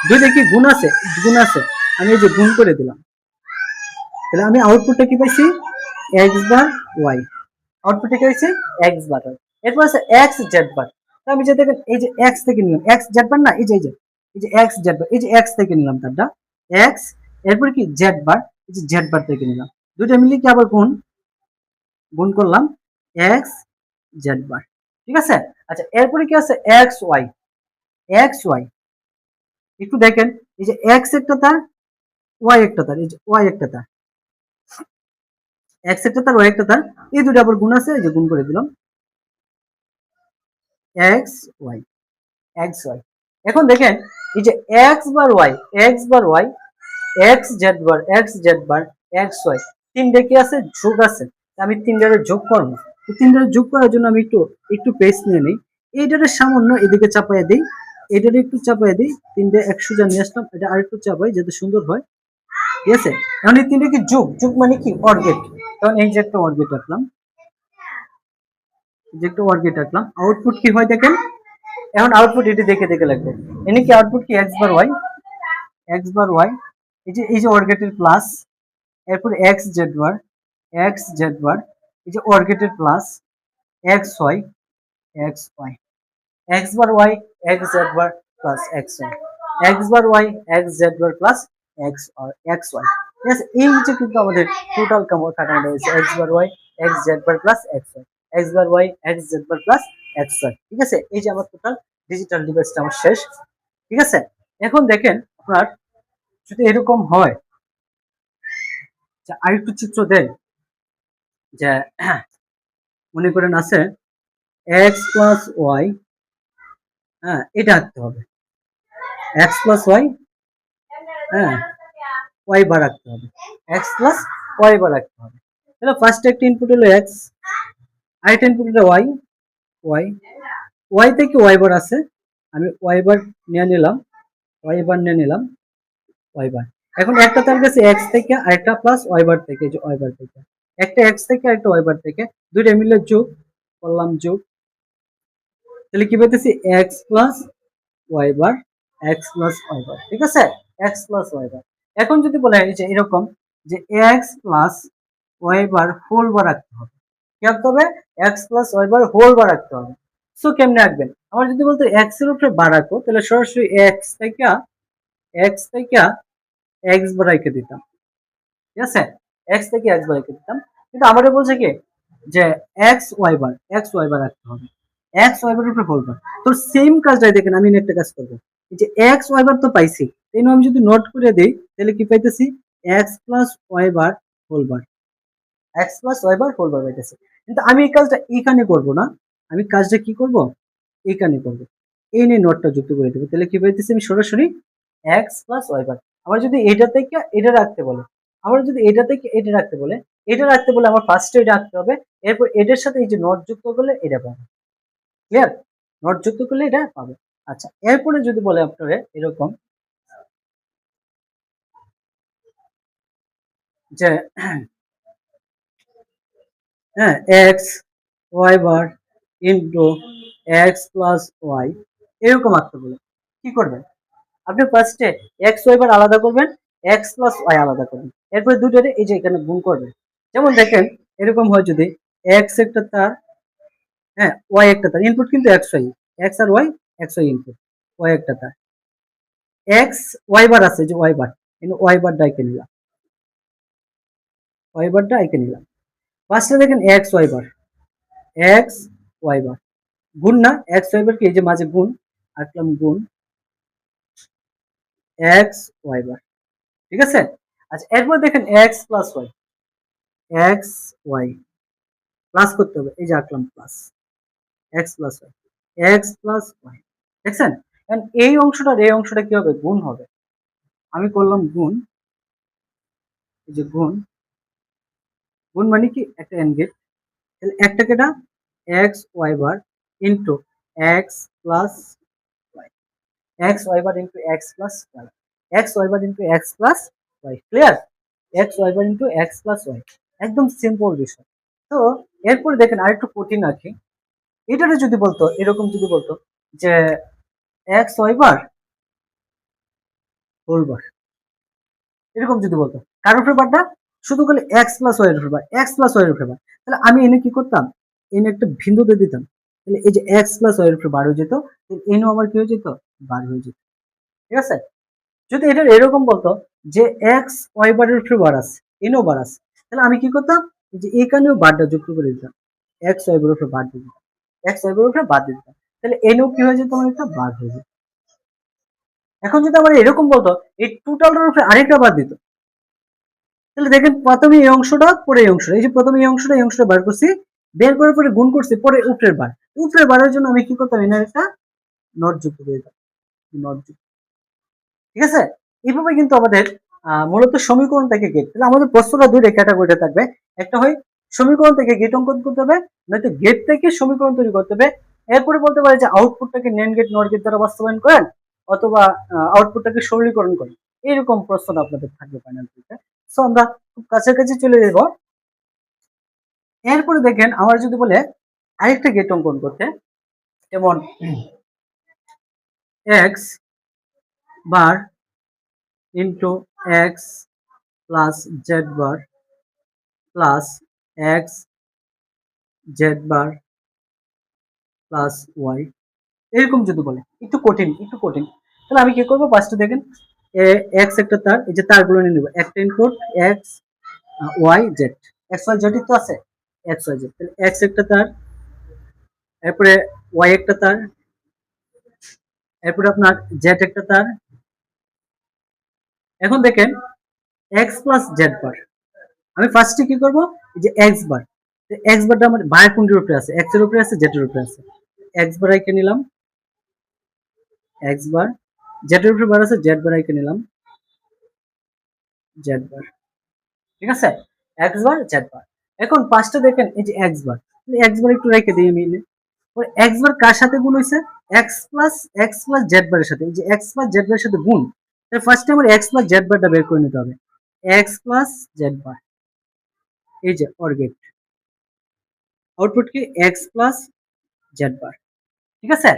দুইটা কি গুণ আছে? গুণ আছে, আমি এই যে গুণ করে দিলাম। তাহলে আমি আউটপুটটা কি পাইছি? X bar Y. আউটপুটে কি হয়েছে? X bar Y. এরপর আছে এক্স জেড বার। আমি যে দেখেন এই যে এক্স থেকে নিলাম, এক্স জেড বার না, এই যে এই যে এক্স জেড বার, এই যে এক্স থেকে নিলাম তারটা এক্স, এরপর কি জেড বার, এই যে জেড বার থেকে নিলাম, দুইটা মিলিয়ে কি আবার গুণ, গুণ করলাম এক্স জেড বার। ঠিক আছে? আচ্ছা, এরপরে কি আছে? X Y. এক্স ওয়াই একটু দেখেন, এই যে এক্স একটা তার, ওয়াই একটা তার, এই যে ওয়াই একটা তার, এক্স একটা তার, ওয়াই একটা তার, এই দুটো আবার গুণ আছে, এই যে গুণ করে দিলাম এক্স ওয়াই, এক্স ওয়াই। এখন দেখেন এই যে x bar Y, X bar Y, X Z bar, X Z bar, x Y, তিনটে কি আছে? যোগ আছে। আমি তিনটারে যোগ করবো। তো তিনটারে যোগ করার জন্য আমি একটু একটু পেজ নিয়ে নিই, এইটারে সামান্য এদিকে চাপাইয়া দিই, এটারে একটু চাপাইয়া দিই, তিনটে একশো যা নিয়ে আসলাম, এটা আরেকটু চাপাই যাতে সুন্দর হয়। ঠিক আছে? এখন এই তিনটে কি যোগ, যোগ মানে কি অর্গেট। তখন এই যে একটা অর্গেট রাখলাম, যে একটা অর্গেট রাখলাম, আউটপুট কি হয় দেখেন। এখন আউটপুট এটি দেখে দেখে লাগবে, এনে কি আউটপুট কি X bar Y, X bar Y, এই যে অর্গেটের প্লাস, এরপর X Z bar, X Z bar, এই যে অর্গেটের plus X Y, X Y, X bar Y, X Z bar plus X Y, X bar Y, X Z bar plus X X Y. ঠিক আছে? এই যে কিন্তু আমাদের টোটাল কাঠামোটা রয়েছে X bar Y, X Z bar plus X Y, X bar Y, X Z bar plus X Y. ঠিক আছে? এই যে আমার টোটাল ডিজিটাল ডিভাইসটা আমার শেষ। ঠিক আছে? এখন দেখেন আপনার যদি এরকম হয় যে আরেকটু চিত্র দেয়, যে মনে করেন আছে এক্স প্লাস ওয়াই, হ্যাঁ, এটা আঁকতে হবে এক্স প্লাস ওয়াই, হ্যাঁ, ওয়াই বার রাখতে হবে, এক্স প্লাস ওয়াই বার রাখতে হবে। তাহলে ফার্স্ট একটা ইনপুট হলো এক্স, আরেকটা ইনপুট হলো ওয়াই, ওয়াই, ওয়াই থেকে ওয়াই বার আছে, আমি ওয়াই বার নিয়ে নিলাম, ওয়াই বার নিয়ে নিলাম, ওয়াই বার। এখন একটা তার কাছে এক্স থেকে, আরেকটা প্লাস ওয়াই বার থেকে, যে ওয়াই বার থেকে, একটা এক্স থেকে আরেকটা ওয়াই বার থেকে, দুইটা মিলে যোগ করলাম, যোগ, তাহলে কি পেতেছি? X plus Y bar, X plus Y bar. ঠিক আছে? X plus Y bar. এখন যদি বলে এই যে এরকম যে X plus Y bar whole bar রাখতে হবে, কি রাখতে হবে? X plus Y bar whole bar রাখতে হবে। সো কেমনে রাখবেন? আমার যদি বলতো এক্স এর উপরে বার রাখো, তাহলে সরাসরি এক্স থেকে এক্স বার রেখে দিতাম। ঠিক আছে? এক্স থেকে এক্স বার রেখে দিতাম। কিন্তু আমাদের বলছে কি যে এক্স ওয়াই বার রাখতে হবে, এক্স ওয়াই বার উপরে হোল বার। তো সেম কাজটাই দেখেন, আমি একটা কাজ করবো, এই যে এক্স ওয়াই বার তো পাইছি, এই আমি যদি নোট করে দেই তাহলে কি পাইতেছি? X plus Y bar whole bar, X plus Y bar whole bar পাইতেছি। কিন্তু আমি এই কাজটা এখানে করব না, আমি কাজটা কি করব? এখানে করব। এই নিয়ে নটটা যুক্ত করে দেবো, তাহলে কি পাইতেছি আমি সরাসরি এক্স প্লাস ওয়াই বার। আবার যদি এটা থেকে এটা রাখতে বলে, আবার যদি এটা থেকে এটা রাখতে বলে, এটা রাখতে বলে আমার ফার্স্টে এটা রাখতে হবে, এরপর এটার সাথে এই যে নট যুক্ত করলে এটা পাবে। ক্লিয়ার? নট যুক্ত করলে এটা পাবে। আচ্ছা, এরপরে যদি বলে আপনারা এরকম যে হ্যাঁ X Y bar into X plus Y, এরকম আঁকতে বলে কি করবেন? আপনি ফার্স্টে এক্স ওয়াই বার আলাদা করবেন, এক্স প্লাস ওয়াই আলাদা করবেন, এরপরে দুটোরে এই যে এখানে গুণ করবেন। যেমন দেখেন এরকম হয় যদি এক্স একটা তার, হ্যাঁ ওয়াই একটা তার, ইনপুট কিন্তু এক্স ওয়াই, এক্স আর Y, X Y input, Y একটা তার, এক্স ওয়াই বার আছে যে ওয়াই বার, কিন্তু ওয়াই বারটা এঁকে নিলাম, ওয়াই বারটা এঁকে নিলাম। ফার্স্টে দেখেন x Y bar, x Y বার গুণ না, এক্স ওয়াই বার কি এই যে মাঝে গুণ, আঁকলাম গুণ এক্স ওয়াই বার, ঠিক আছে? আচ্ছা, এরপর দেখেন X plus Y, X Y plus করতে হবে, এই যে আঁকলাম plus X plus Y, X plus Y, দেখছেন? এই অংশটা এই অংশটা কি হবে? গুণ হবে। আমি করলাম গুণ, এই যে গুণ, গুণ মানে কি একটা এন্ড গেট, তাহলে একটা কেটা X Y bar into X plus Y, X Y bar into X plus Y, X Y bar into X plus Y. Clear? X Y bar into X plus Y, একদম simple বিষয়। তো এরপর দেখেন আরেকটু কঠিন আছে, এটারে যদি বলতো এরকম, যদি বলতো যে X Y bar whole bar, এরকম যদি বলতো কার উপরে বারটা, শুধু খালি এক্স প্লাস ওয়াই এর উপরে বার, এক্স প্লাস ওয়াই এর উপরে বার, তাহলে আমি এনে কি করতাম, এনে একটা বিন্দু দিয়ে দিতাম, তাহলে এই যে এক্স প্লাস ওয়াই এর উপরে বার হয়ে যেত, এনও আমার কি হয়ে যেত, বার হয়ে যেত। ঠিক আছে? যদি এটা এরকম বলতো যে এক্স ওয়াই বারের উপরে বার আছে, এনও বার আছে, তাহলে আমি কি করতাম, যে এখানেও বারটা যুক্ত করে দিতাম, এক্স ওয়াই বারের উপরে বার দিয়ে দিতাম, এক্স ওয়াই বারের উপরে বার দিয়ে দিতাম, তাহলে এনও কি হয়ে যেত, আমার একটা বার হয়ে যেত। এখন যদি আমার এরকম বলতো এই টোটালের উপরে আরেকটা বার দিত, তাহলে দেখেন প্রথমে এই অংশটা পরে এই অংশটা, এই যে প্রথমে এই অংশটা বার করছি, বের করার পরে গুণ করছি, পরে উপরের বার, উপরের বারের জন্য আমি কি করতাম, এনার একটা নট যুক্ত করে দিতাম, নট যুক্ত। ঠিক আছে? এইভাবে কিন্তু আমাদের মূলত সমীকরণ থেকে গেট, তাহলে আমাদের প্রশ্নটা দুইটা ক্যাটাগরিতে থাকবে, একটা হয় সমীকরণ থেকে গেট অঙ্কন করতে হবে, নয়তো গেট থেকে সমীকরণ তৈরি করতে হবে। এরপরে বলতে পারে যে আউটপুটটাকে নেন গেট নট গেট দ্বারা বাস্তবায়ন করেন, অথবা আউটপুটটাকে সরলীকরণ করেন, এরকম প্রশ্ন আপনাদের থাকবে ফাইনাল পরীক্ষায়। সো আমরা খুব কাছাকাছি চলে যাব। এরপরে দেখেন আমার যদি বলে আরেকটা গেট অঙ্কন করতে, যেমন X bar into X plus Z bar plus X Z bar plus Y, এরকম যদি বলে একটু কঠিন, একটু কঠিন, তাহলে আমি কি করবো, ফার্স্টে দেখেন এক্স একটা তার, এই যে তারগুলো নিয়ে নেবো, একটা input X Y Z, X Y Z তো আছে, এক্স ওয়াই জেড, তাহলে এক্স একটা তার, এরপরে ওয়াই একটা তার, এরপরে আপনার জেড একটা তার। এখন দেখেন এক্স প্লাস জেড বার, আমি ফার্স্টে কি করবো, এই যে এক্স বার, এক্স বারটা আমার বার কোনটির উপরে আছে, এক্স এর উপরে আছে, জেড এর উপরে আছে, এক্স বার আইকে নিলাম, এক্স বার, জেড এর উপরে বার আছে, জেড বার আইকে নিলাম, জেড বার। ঠিক আছে? X bar Z bar. এখন পাঁচটা দেখেন এই যে এক্স বার, এক্স বার একটু রেখে দিই আমি, এক্স বার কার সাথে গুণ হয়েছে, এক্স প্লাস জেড বারের সাথে, এই যে এক্স প্লাস জেড বারের সাথে গুণ, তাই ফার্স্টে আমার এক্স প্লাস জেড বারটা বের করে নিতে হবে, এক্স প্লাস জেড বার, এই যে অর গেট, আউটপুট কি এক্স প্লাস জেড বার। ঠিক আছে?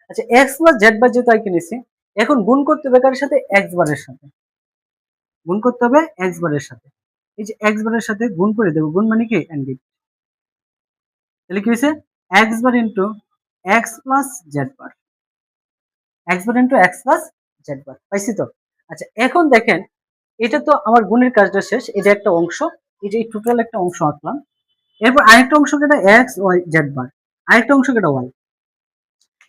আচ্ছা, এক্স প্লাস জেড বার যেহেতু আইকে নিছি, এখন গুণ করতে হবে কার সাথে, এক্স বারের সাথে, গুণ করতে হবে এক্স বারের সাথে, এই যে এক্স বারের সাথে গুণ করে দেবো, গুণ মানে কি এন্ড গেট, তাহলে কি হয়েছে, X bar into X plus Z bar, X bar into X plus Z bar, পাইছি তো? আচ্ছা, এখন দেখেন এটা তো আমার গুণের কাজটা শেষ, এটা একটা অংশ, এই যে টোটাল একটা অংশ আঁকলাম, এরপর আরেকটা অংশ কেটা এক্স ওয়াই জেড বার, আরেকটা অংশ কেটা ওয়াই,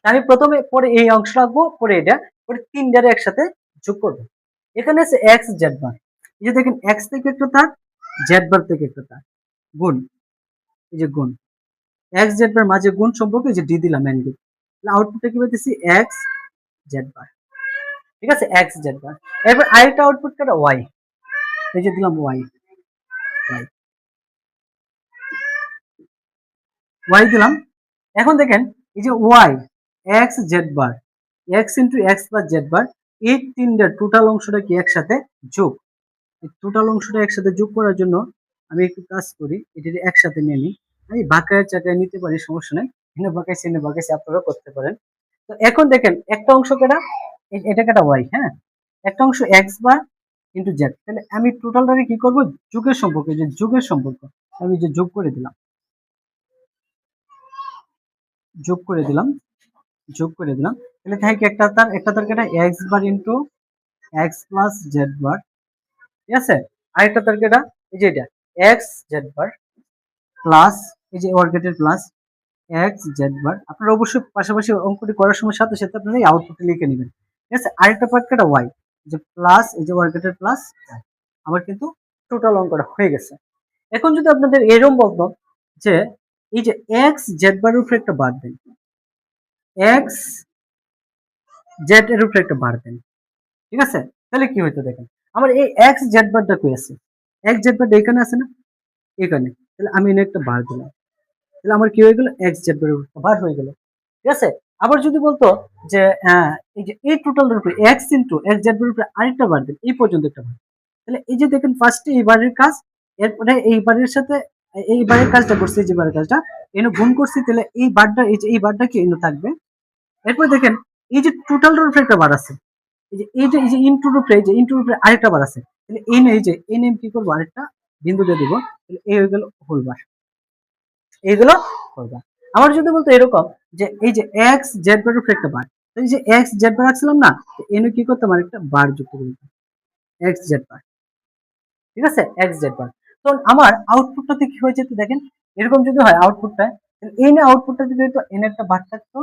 আমি প্রথমে পরে এই অংশ রাখবো, পরে এটা, পরে তিনটারে একসাথে যোগ করবো। এখানে আছে এক্স জেড বার, এই যে দেখেন এক্স থেকে একটা তার, জেড বার থেকে একটা তার, গুণ, এই যে গুণ, এক্স জেড বার মাঝে গুণ সম্পর্ক, এই যে ডি দিলাম এন্ড আউটপুটটা কি পাইতেছি এক্স জেড বার, ঠিক আছে, এক্স জেড বার। এরপর আরেকটা আউটপুট কাটা ওয়াই, এই যে দিলাম ওয়াই, ওয়াই ওয়াই দিলাম। এখন দেখেন এই যে Y X Z bar, X into X plus Z bar, এই তিনটার টোটাল অংশটা কি একসাথে যোগ। টোটাল অংশটা একসাথে যোগ করার জন্য আমি একটু কাজ করি, এটা একসাথে নিয়ে নিই। আমি বাঁকায় চাকায় নিতে পারি, সমস্যা নাই, এনে বাঁকাইছি এনে বাঁকাইছি, আপনারা করতে পারেন। তো এখন দেখেন একটা অংশ কেটা, এটা কেটা ওয়াই, হ্যাঁ, একটা অংশ এক্স বার ইন্টু জেড, তাহলে আমি টোটালটাকে কি করব, যোগের সম্পর্ক, যে যোগের সম্পর্ক আমি যে যোগ করে দিলাম, যোগ করে দিলাম, যোগ করে দিলাম, তাহলে থাকে একটা তার কেটা X bar into X plus Z bar, ঠিক আছে, আরেকটা তার কেটা এই যে এটা এক্স জেড বার প্লাস এই যে ওয়ার্কেটের প্লাস এক্স জেড বার। আপনারা অবশ্যই পাশাপাশি অঙ্কটি করার সময় সাথে সাথে আপনারা এই আউটপুটটি লিখে নেবেন, ঠিক আছে। আরেকটা পার্ট কেটা ওয়াই, যে প্লাস এই যে ওয়ার্কেটের প্লাস, আমার কিন্তু টোটাল অঙ্কটা হয়ে গেছে। এখন যদি আপনাদের এরকম বলতো যে এই যে এক্স জেড বারের উপরে একটা বার দেন, এক্স জেড এর উপরে একটা বার দেন, ঠিক আছে, তাহলে কি হইতো দেখেন, আমার এই এক্স জেড বারটা কই আছে, এক্স জেড বারটা এখানে আছে না, এখানে, তাহলে আমি এনে একটা বার দিলাম, তাহলে আমার কি হয়ে গেল, এক্স জেড বারের উপরে বার হয়ে গেল, ঠিক আছে। আবার যদি বলতো যে এই যে এই টোটালের উপরে এক্স ইন্টু এক্স জেড বারের উপরে আরেকটা বার দেন, এই পর্যন্ত একটা বার, তাহলে এই যে দেখেন ফার্স্টে এই বারের কাজ, এরপরে এই বারের সাথে এই বারের কাজটা করছি, যে বারের কাজটা এনে গুণ করছি, তাহলে এই বারটা এই যে এই বারটা কি এনে থাকবে। এরপর দেখেন এই যে টোটালের উপরে একটা বার আছে, এই যে ইনটুর উপরে, এই যে ইনটুর উপরে আরেকটা বার আছে, তাহলে এই যে এই নেম কি করবো, আরেকটা বিন্দু দিয়ে দিব, তাহলে এই হয়ে গেল হোল বার, এইগুলো হোল বার। আমার যদি বলতো এরকম যে এই যে এক্স জেড বার উপরে একটা বার, এই যে এক্স জেড বার রাখছিলাম না, এনে কি করতাম, আরেকটা বার যুক্ত করে দিতাম, এক্স জেড বার, ঠিক আছে, এক্স জেড বার। তো আমার আউটপুটটাতে কি হয়েছে তো দেখেন, এরকম যদি হয় আউটপুটটা, এই না আউটপুটটা যদি হতো এন একটা বার থাকতো,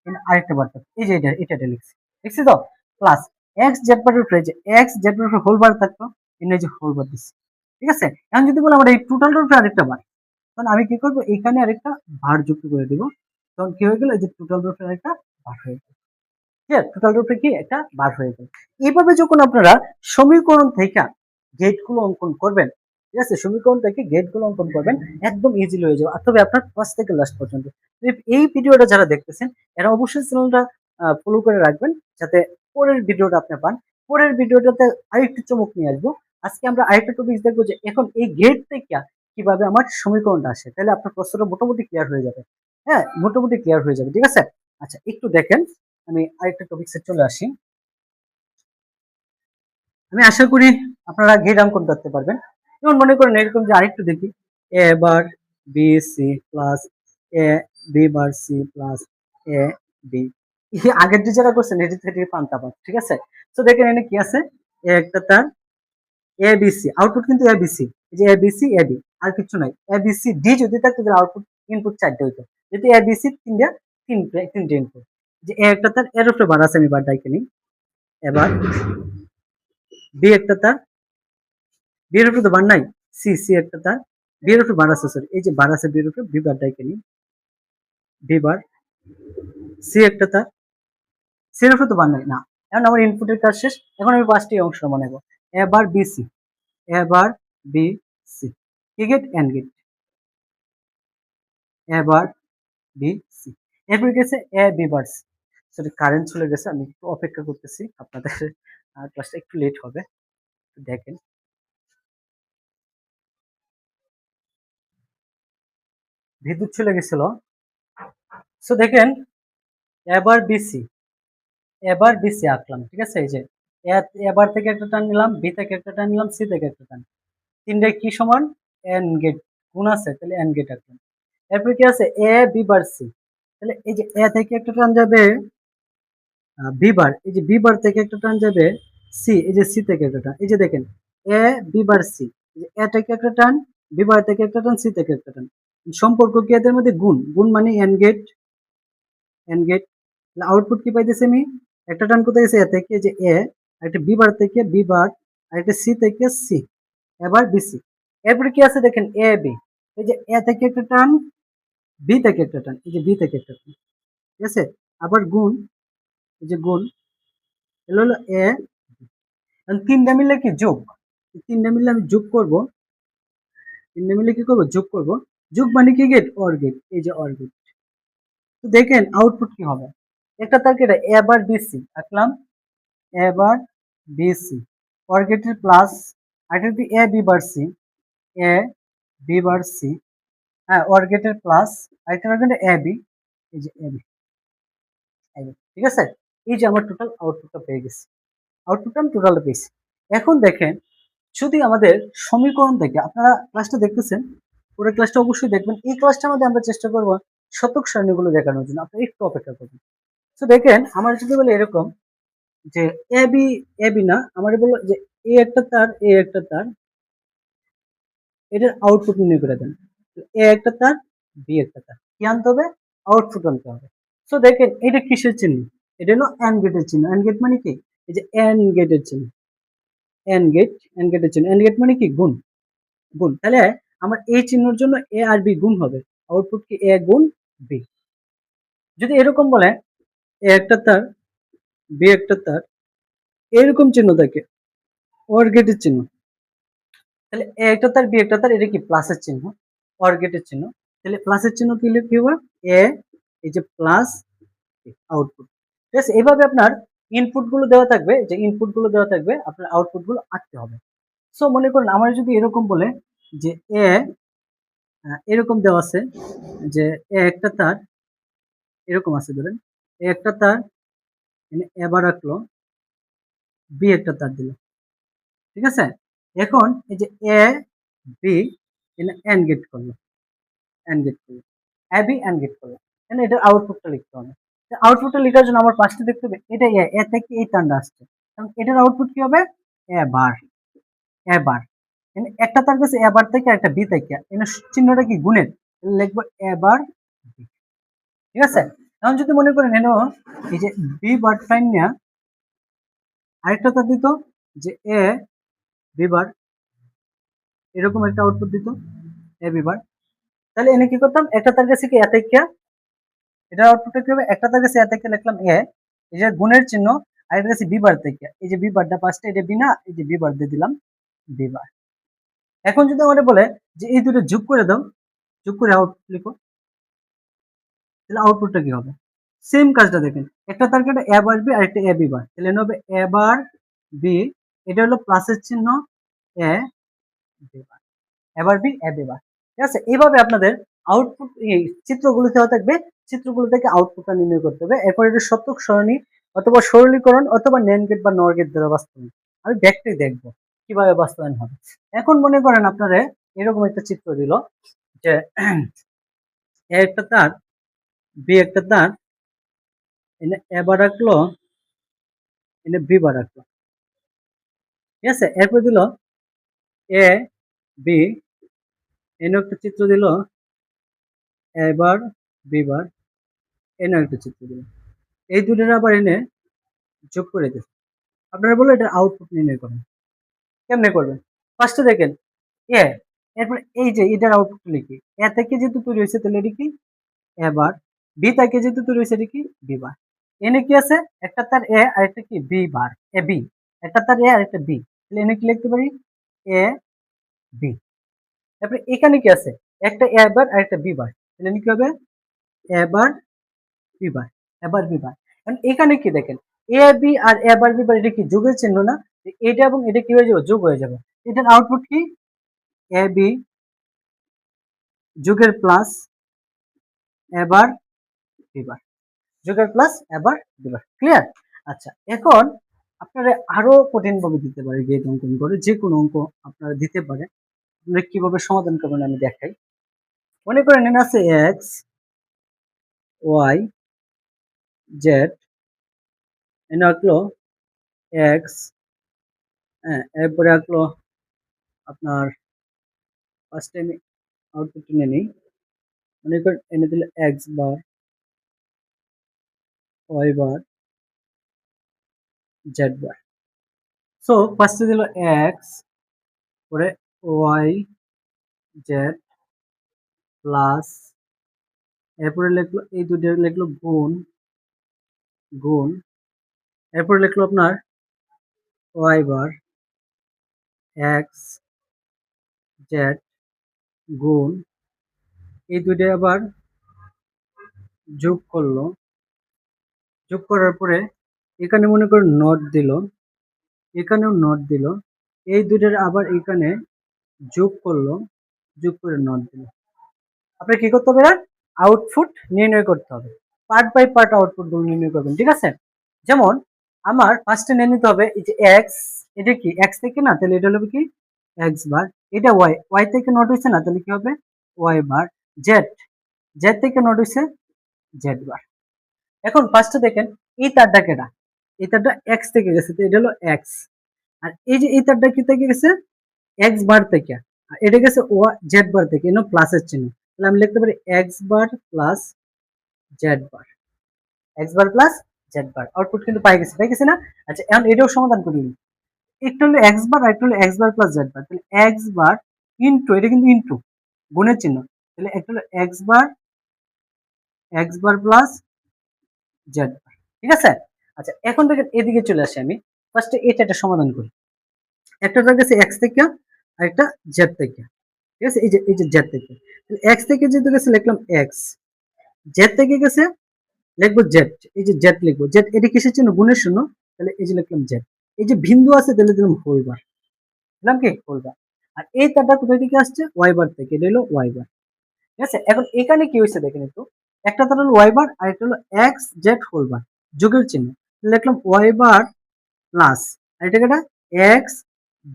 এন আরেকটা বার থাকতো, এই যে এটা লিখছি, লিখছি তো, প্লাস এক্স জেড বারের উপরে যে এক্স জেড বারের উপরে হোল বার থাকতো, এনে যে হোল বার দিচ্ছি, ঠিক আছে। এখন যদি বলো আমার এই টোটালটার উপরে আরেকটা বার, তখন আমি কি করবো, এখানে আরেকটা বার যুক্ত করে দিব, তখন কি হয়ে গেল, এই যে টোটালটার উপরে আরেকটা বার হয়ে গেল, ঠিক আছে, টোটালটার উপরে কি একটা বার হয়ে গেল। এইভাবে যখন আপনারা সমীকরণ থেকে গেট গুলো অঙ্কন করবেন, ঠিক আছে, সমীকরণ থেকে গেট গুলো অঙ্কন করবেন, একদম ইজিলি হয়ে যাবে, তবে আপনার ফার্স্ট থেকে লাস্ট পর্যন্ত। এই ভিডিওটা যারা দেখতেছেন এরা অবশ্যই চ্যানেলটা ফলো করে রাখবেন, যাতে পরের ভিডিওটা আপনি পান। পরের ভিডিওটাতে আরেকটু চমক নিয়ে আসবো। আজকে আমরা আরেকটা টপিক দেখবো যে এখন এই গেট থেকে কিভাবে আমার সমীকরণটা আসে, তাহলে আপনার প্রশ্নটা মোটামুটি ক্লিয়ার হয়ে যাবে, হ্যাঁ, মোটামুটি ক্লিয়ার হয়ে যাবে, ঠিক আছে। আচ্ছা একটু দেখেন, আমি আরেকটা টপিক্সে চলে আসি। আমি আশা করি আপনারা গেট অঙ্কন করতে পারবেন। যেমন মনে করেন এরকম যে আরেকটু দেখি, এ বার B C plus A B bar C plus A B, আগের যে যারা করছেন এটি থেকে পান্তা পাত, ঠিক আছে। তো দেখেন এখানে কি আছে, এ একটা তার এ বি সি, আউটপুট কিন্তু এ বি সি, এই যে A B C A B, আর কিছু নাই, এ বি সি ডি যদি থাকতো তাহলে আউটপুট ইনপুট চারটে হইতো, যদি এ বি সি তিনটে ইনপুট, যে এ একটা তার এর উপরে বার আছে, আমি বার ডাইকে নিই, এবার বি একটা তার, বি এর উপরে তো বার নাই, সি সি একটা তার, বি এর উপরে বার আছে, সরি এই যে বার আছে বি এর উপরে, বি বার ডাইকে নিই, বি বার, সি একটা তার, সি এর উপরে তো বার নাই না, এখন আমার ইনপুটের কাজ শেষ, এখন আমি পাঁচটি অংশ বানাবো, এবার বি সি, এবার বি সি, কি গেট এন্ড গেট, এবার বি সি, এরপর গেছে A B bar C. Sorry current চলে গেছে, আমি একটু অপেক্ষা করতেছি, আপনাদের ক্লাসটা একটু লেট হবে, দেখেন বিদ্যুৎ চলে গেছিল। সো দেখেন এবার বিসি, এবার বিসি আঁকলাম, ঠিক আছে, এই যে এবার থেকে একটা টান নিলাম, বি থেকে একটা টান নিলাম, সি থেকে একটা টান, তিনটায় কি সমান, এন গেট, গুণ আছে, তাহলে এন গেট আঁকলাম। এরপর কি আছে, এ বি বার সি, তাহলে এই যে এ থেকে একটা টান যাবে বি বার, এই যে বি বার থেকে একটা টান যাবে সি, এই যে সি থেকে একটা টান, এই যে দেখেন এ বি বার সি, এ থেকে একটা টান, বি বার থেকে একটা টান, সি থেকে একটা টান, সম্পর্ক কি এদের মধ্যে, গুণ, গুণ মানে and gate, and gate. Output কি পাইতেছি আমি, একটা টান কোথায় গেছে, এ থেকে যে এ, একটা বি বার থেকে বি বার, আর একটা সি থেকে সি, এবার বিসি। এরপরে কি আছে দেখেন এ বি, এই যে এ থেকে একটা টান, বি থেকে একটা টান, এই যে বি থেকে একটা টান, ঠিক আছে। আবার গুণ, এই যে গুণ, এগুলো হলো এ, তিনটা মিলে কি যোগ, তিনটা মিলে আমি যোগ করব, তিনটা মিলে কি করব, যোগ করব, যোগ মানে কি গেট, অর গেট, এই যে অর গেট। তো দেখেন আউটপুট কি হবে, একটা তার কেটে এ বার বিসি আঁকলাম, এ বার বিসি, অর গেটের প্লাস, আর যদি এ বি বার সি, এ বি বার সি, হ্যাঁ অর গেটের প্লাস, আরেকটা কিন্তু এ বি, এই যে এ বি, ঠিক আছে। এই যে আমার টোটাল আউটপুটটা পেয়ে গেছি, আউটপুটটা আমি টোটাল পেয়েছি। এখন দেখেন যদি আমাদের সমীকরণ থেকে, আপনারা ক্লাসটা দেখতেছেন, পুরো ক্লাসটা অবশ্যই দেখবেন। এই ক্লাসটার মধ্যে আমরা চেষ্টা করব শতক সারণীগুলো দেখানোর জন্য, আপনারা একটু অপেক্ষা করবেন। তো দেখেন আমার যদি বলে এরকম যে এ বি, এ বি না, আমার বললো যে এ একটা তার, এ একটা তার, এটার আউটপুট নির্ণয় করে দেন। এ একটা তার, বি একটা তার, কি আনতে হবে, আউটপুট আনতে হবে। তো দেখেন এটা কিসের চিহ্ন, এটা হলো এন্ড গেটের চিহ্ন। এন্ড গেট মানে কি, এই যে এন্ড গেটের চিহ্ন, এন্ড গেট, এন্ড গেটের চিহ্ন, এন্ড গেট মানে কি গুণ, গুণ। তাহলে আমার এই চিহ্নের জন্য এ আর বি গুণ হবে, আউটপুট কি এ গুণ বি। যদি এরকম বলে এ একটা তার, বি একটা তার, এরকম চিহ্ন থাকে, অর গেটের চিহ্ন, তাহলে এ একটা তার, বি একটা তার, এটা কি প্লাসের চিহ্ন, অর গেটের চিহ্ন। তাহলে প্লাসের চিহ্ন কি লিখতে হবে, এ, এই যে প্লাস আউটপুট। ঠিক আছে, এইভাবে আপনার ইনপুট গুলো দেওয়া থাকবে, যে ইনপুট গুলো দেওয়া থাকবে আপনার আউটপুট গুলো আঁকতে হবে। সো মনে করুন আমার যদি এরকম বলে যে এ, এরকম দেওয়া আছে যে এ একটা তার, এরকম আছে ধরেন, এ একটা তার, এবার রাখলো, বি একটা তার দিল, ঠিক আছে। এখন এই যে এ বি এন্ড গেট করলো, এন্ড গেট করলো, এ বি এন্ড গেট করলো, এটার আউটপুটটা লিখতে হবে। আউটপুটটা লেখার জন্য আমার পাঁচটা দেখতে হবে, এটা এ থেকে এই টানটা আসছে, এটার আউটপুট কি হবে, এ বার, এ বার, একটা তার কাছে এ বার থেকে একটা বি থেকে, এখানে চিহ্নটা কি গুণের, লিখবো এ বার বি, ঠিক আছে। এখন যদি মনে করেন এনো এই যে বি বার টাইম নেয়া, আরেকটা তার দিত যে এ বি বার, এরকম একটা আউটপুট দিত এ বি বার। তাহলে এনে কি করতাম, একটা তার কাছে কি এ থেকে, এটা আউটপুটটা কি হবে, একটা তার কাছে এ থেকে লিখলাম এ, এই যে গুণের চিহ্ন, আর এটা কাছে বি বার থেকে, এই যে বি বারটা পাঁচটা, এটা বি না, এই যে বি বার দিয়ে দিলাম বি বার। এখন যদি আমাদের বলে যে এই দুটো যোগ করে দাও, যোগ করে আউটপুট লিখো, তাহলে আউটপুটটা কি হবে, সেম কাজটা দেখেন, একটা তার কাছে এ বার বি আর একটা এ বি বার, তাহলে এনে হবে এ বার বি, এটা হলো প্লাসের চিহ্ন, এ বি বার, এবার বি এ বি বার, ঠিক আছে। এইভাবে আপনাদের আউটপুট এই চিত্রগুলো দেওয়া থাকবে, চিত্রগুলো থেকে আউটপুটটা নির্ণয় করতে হবে। এরপর এটা শতক সরণি অথবা সরলীকরণ অথবা ন্যান্ড গেট বা নর গেট দ্বারা বাস্তবায়ন, আমি ব্যাকটাই দেখবো কিভাবে বাস্তবায়ন হবে। এখন মনে করেন আপনারা এরকম একটা চিত্র দিল যে এ একটা তার, বি একটা তার, এনে এ বার রাখলো, এনে বি বার রাখলো, ঠিক আছে। এরপর দিল এ বি, এনে একটা চিত্র দিল এ বার বি বার, এনে একটা চিত্র দিল, এই দুটোর আবার এনে যোগ করে দিন। আপনারা বললো এটা আউটপুট নির্ণয় করেন, কেমনে করবেন, ফার্স্টে দেখেন এ, এরপর এই যে এটার আউটপুট লিখি, এ থেকে যেহেতু তৈরি হয়েছে তাহলে এটা কি এ বার, বি থেকে যেহেতু তৈরি হয়েছে এটা কি বি বার, এনে কি আছে, একটা তার এ আর একটা কি বি বার, এ বি, একটা তার এ আর একটা বি, তাহলে এনে কি লিখতে পারি এ বি। তারপরে এখানে কি আছে, একটা এ বার আর একটা বি বার, তাহলে এনে কি হবে এ বার বি বার, এবার বি বার। কারণ এখানে কি দেখেন এ বি আর এ বার বি বার, এটা কি যোগের চিহ্ন না, এটা এবং এটা কি হয়ে যাবে, যোগ হয়ে যাবে। এটার আউটপুট কি এ বি যোগের প্লাস এবার বিবার, যোগের প্লাস এবার বিবার, ক্লিয়ার। আচ্ছা এখন আপনারা আরো কঠিন ভাবে দিতে পারে, গেট অঙ্কন করে যে কোনো অঙ্ক আপনারা দিতে পারে, আপনারা কিভাবে সমাধান করবেন আমি দেখাই। মনে করেন এখানে আছে এক্স ওয়াই জেড, এনে আঁকলো এক্স, হ্যাঁ এরপরে আঁকলো আপনার ফার্স্ট টাইম আউটপুট নিয়ে নিই, মনে করেন এনে দিলে এক্স বার ওয়াই বার জেড বার। সো ফার্স্টে দিল এক্স, পরে ওয়াই জেড প্লাস, এরপরে লিখলো এই দুটো লিখলো গুণ, গুণ, এরপর লিখলো আপনার ওয়াই বার এক্স জেড গুণ, এই দুইটা আবার যোগ করলো, যোগ করার পরে এখানে মনে করুন নট দিল, এখানেও নট দিল, এই দুইটার আবার এখানে যোগ করলো, যোগ করে নট দিল। আপনার কি করতে হবে? আউটপুট নির্ণয় করতে হবে, পার্ট বাই পার্ট আউটপুট গুলো নির্ণয় করবেন, ঠিক আছে? যেমন আমার ফার্স্টে নিয়ে নিতে হবে এই যে এক্স, এটা কি এক্স থেকে না, তাহলে এটা হবে কি এক্স বার, এটা ওয়াই, ওয়াই থেকে নট হয়েছে না, তাহলে কি হবে ওয়াই বার, জেড, জেড থেকে নট হয়েছে জেড বার। এখন ফার্স্টে দেখেন এই তারটা কেটা, এই তারটা এক্স থেকে গেছে, তো এটা হলো এক্স, আর এই যে এই তারটা কি থেকে গেছে এক্স বার থেকে, আর এটা গেছে জেড বার থেকে, এনো প্লাসের চিহ্ন, তাহলে আমি লিখতে পারি x bar plus Z bar, X বার প্লাস জেড বার, আউটপুট কিন্তু পাই গেছে না? আচ্ছা এখন এটাও সমাধান করি, একটা হলো এক্স বার আর একটা হলো এক্স বার প্লাস জেড বার, তাহলে এক্স বার ইনটু, এটা কিন্তু ইনটু গুণের চিহ্ন, তাহলে একটা হলো x bar plus Z bar, ঠিক আছে? আচ্ছা এখন দেখেন এদিকে চলে আসি, আমি ফার্স্টে এটা একটা সমাধান করি, একটা গেছে এক্স থেকে আর একটা জেড থেকে, ঠিক আছে? এই যে জেড থেকে, তাহলে এক্স থেকে যেহেতু গেছে লিখলাম এক্স, জেড থেকে গেছে লিখবো জেড, এই যে জেড লিখবো, জেড এটা কিসের জন্য গুণের শূন্য, তাহলে এই যে লিখলাম জেড, এই যে বিন্দু আছে তাহলে দিলাম হোল বার, দিলাম কি হোল বার, আর এই তারটা কোথায় থেকে আসছে ওয়াই বার থেকে, এটা হলো ওয়াই বার, ঠিক আছে? এখন এখানে কি হয়েছে দেখেন একটু, একটা তার হলো ওয়াই বার আর একটা হলো এক্স জেড হোল বার, যোগের চিহ্ন, লিখলাম ওয়াই বার প্লাস আর এটা কেটা এক্স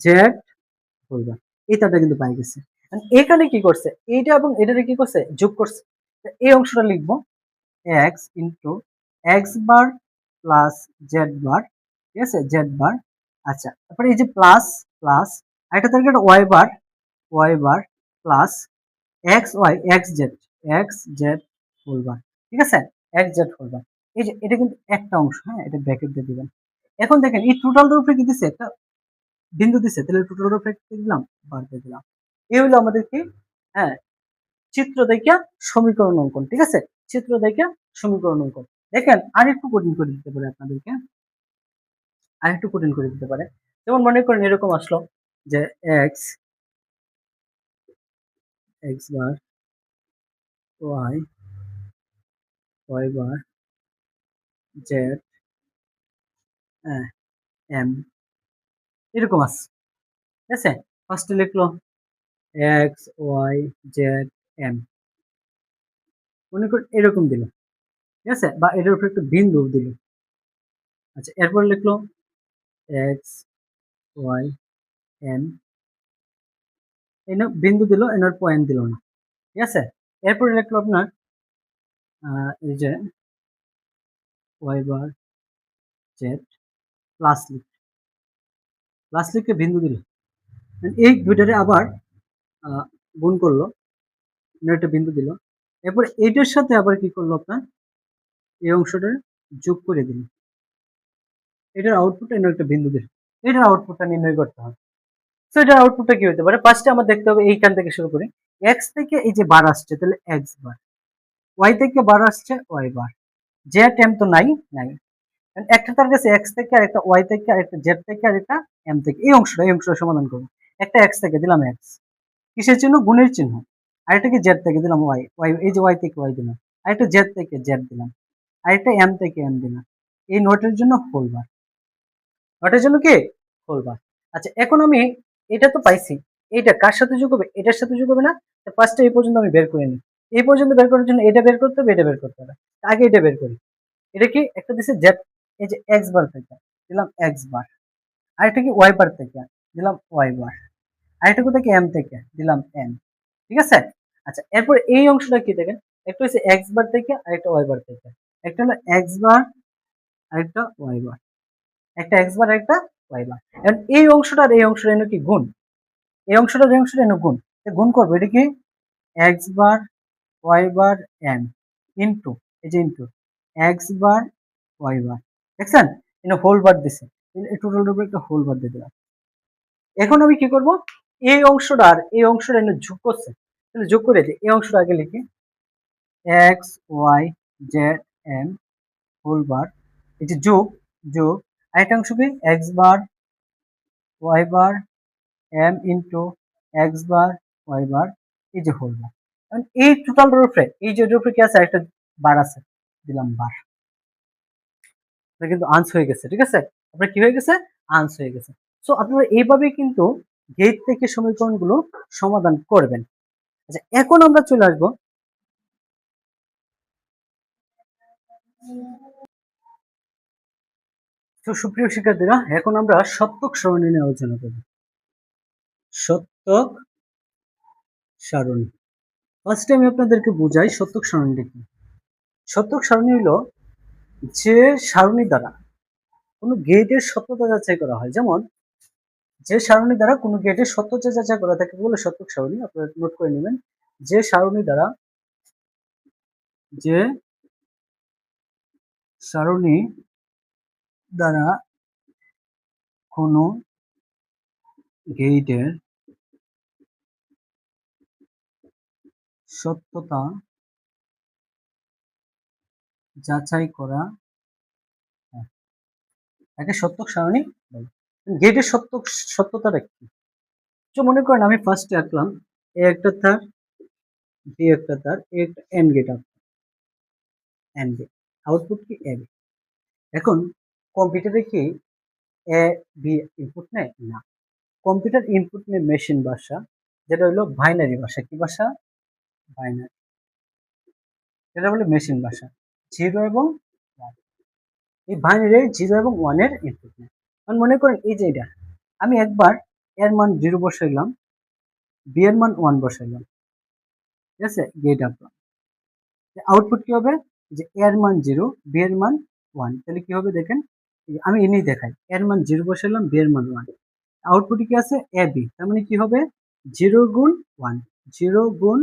জেড হোল বার, এই তারটা কিন্তু পাই গেছে। এখানে কি করছে, এইটা এবং এটারে কি করছে যোগ করছে, এই অংশটা লিখবো এক্স ইন্টু এক্স বার প্লাস জেড বার, ঠিক আছে জেড বার। আচ্ছা তারপরে এই যে প্লাস প্লাস আরেকটা থাকে Y bar plus X Z whole bar, ঠিক আছে এক্স জেড হোল বার, এই যে এটা কিন্তু একটা অংশ, হ্যাঁ এটা ব্র্যাকেট দিয়ে দিবেন। এখন দেখেন এই টোটালটার উপরে কি দিছে, একটা বিন্দু দিছে, তাহলে টোটালের উপরে দিলাম বার দিয়ে দিলাম, এই হলো আমাদের কি, হ্যাঁ চিত্র দেখিয়া সমীকরণ অঙ্কন, ঠিক আছে? চিত্র দেখিয়া সমীকরণ অঙ্কন। দেখেন আরেকটু কঠিন করে দিতে পারে আপনাদেরকে, আরেকটু কঠিন করে দিতে পারে, যেমন মনে করেন এরকম আসলো যে এক্স বার ওয়াই বার জেড এম, এরকম আছে, ঠিক আছে? ফার্স্টে লিখলো এক্স ওয়াই জেড এম, মনে করেন এরকম দিল, ঠিক আছে? বা এটার উপরে একটু বিন্দু দিল। আচ্ছা এরপর লিখলো এক্স ওয়াই এম, এনে বিন্দু দিল, এনার পয়েন্ট দিল না, ঠিক আছে? এরপরে লিখলো আপনার এই যে ওয়াই বার জেড প্লাস লিখে বিন্দু দিল, এই দুইটারে আবার গুণ করলো, একটা বিন্দু দিল, এরপর এইটার সাথে আবার কি করলো আপনার এই অংশটা যোগ করে দিল, এটার আউটপুট এনে একটা বিন্দু দিল, এটার আউটপুটটা নির্ণয় করতে হবে। তো এটার আউটপুটটা কি হতে পারে, ফার্স্টে আমার দেখতে হবে এইখান থেকে শুরু করি, এক্স থেকে এই যে বার আসছে তাহলে এক্স বার, ওয়াই থেকে বার আসছে ওয়াই বার, জেড এম তো নাই নাই, একটা তার কাছে এক্স থেকে আর একটা ওয়াই থেকে আর একটা জেড থেকে আর একটা এম থেকে, এই অংশটা সমাধান করবো, একটা এক্স থেকে দিলাম এক্স, কিসের চিহ্ন গুণের চিহ্ন, আরেকটা কি জেড থেকে দিলাম ওয়াই ওয়াই, এই যে ওয়াই থেকে ওয়াই দিলাম, আরেকটা জেড থেকে জেড দিলাম, আরেকটা এম থেকে এম দিলাম, এই নোটের জন্য হোল বার, নোটের জন্য কি হোল বার। আচ্ছা এখন আমি এটা তো পাইছি, এইটা কার সাথে যোগ হবে, এটার সাথে যোগ হবে না, ফার্স্টে এই পর্যন্ত আমি বের করে নিই, এই পর্যন্ত বের করার জন্য এটা বের করতে হবে, এটা বের করতে হবে, আগে এটা বের করি, এটা কি একটা দিছে জেড, এই যে এক্স বার থেকে দিলাম এক্স বার, আরেকটা কি ওয়াই বার থেকে দিলাম ওয়াই বার, আরেকটা কোথায় কি এম থেকে দিলাম এম, ঠিক আছে? আচ্ছা এরপর এই অংশটা কি দেখেন, একটা হচ্ছে এক্স বার থেকে আরেকটা ওয়াই বার থেকে, একটা হলো এক্স বার আরেকটা ওয়াই বার, একটা এক্স বার একটা ওয়াই বার, এখন এই অংশটা আর এই অংশটা এনে কি গুণ, এই অংশটা এই অংশটা এনে গুণ, গুণ করবো, এটা কি X bar Y bar M into, এই যে ইন্টু এক্স বার ওয়াই বার, দেখছেন এনে হোল বার দিছে, টোটাল উপরে একটা হোল বার দিয়ে দিলাম। এখন আমি কি করব, এই অংশটা আর এই অংশটা এনে যোগ করছে, তাহলে যোগ করে দিই, এই অংশটা আগে লিখি X Y Z M whole bar এই যে যোগ যোগ আরেকটা অংশ কি X bar Y bar M into X bar Y bar এই যে হোল বার। এই টোটালটার উপরে এই যে উপরে কি আছে একটা বার আছে, দিলাম বার। কিন্তু আনস হয়ে গেছে, ঠিক আছে, আপনার কি হয়ে গেছে, আনস হয়ে গেছে। সো আপনারা এইভাবে কিন্তু গেট থেকে সমীকরণগুলো সমাধান করবেন। আচ্ছা এখন আমরা চলে আসবো তো সুপ্রিয় শিক্ষার্থীরা, এখন আমরা সত্যক সারণী নিয়ে আলোচনা করব। সত্যক সারণী ফার্স্টে আমি আপনাদেরকে বুঝাই সত্যক সারণীটা কি। সত্যক সারণী হলো যে সারণী দ্বারা কোনো গেটের সত্যতা যাচাই করা হয়। যেমন যে সারণী দ্বারা কোনো গেটের সত্যতা যাচাই করা থাকে বলে সত্যক সারণী, আপনারা নোট করে নেবেন। যে সারণী দ্বারা যে সারণী দ্বারা কোনো গেটের সত্যতা যাচাই করা হয় তাকে সত্যক সারণী বলে। গেটের সত্যতাটা কি? তো মনে করেন আমি ফার্স্টে আঁকলাম এ একটা তার, বি একটা তার, এ একটা এন্ড গেট আঁকলাম, এন্ড গেট আউটপুট কি এ বি। এখন কম্পিউটারে কি এ বি ইনপুট নেয় না, কম্পিউটার ইনপুট নেয় মেশিন ভাষা, যেটা হলো বাইনারি ভাষা। কি ভাষা? বাইনারি, যেটা বলে মেশিন ভাষা। জিরো এবং ওয়ান, এই বাইনারি জিরো এবং ওয়ানের ইনপুট নেয়। মনে করেন এই যে এটা আমি একবার এর মান জিরো বসাইলাম, বি এর মান ওয়ান বসাইলাম, ঠিক আছে, গেট আঁকলাম। আউটপুট কি হবে? যে এর মান জিরো, বি এর মান ওয়ান, তাহলে কি হবে দেখেন, আমি এনেই দেখাই, এর মান জিরো বসাইলাম, বি এর মান ওয়ান, আউটপুটে কি আছে এ বি, তার মানে কি হবে জিরো গুণ ওয়ান, জিরো গুণ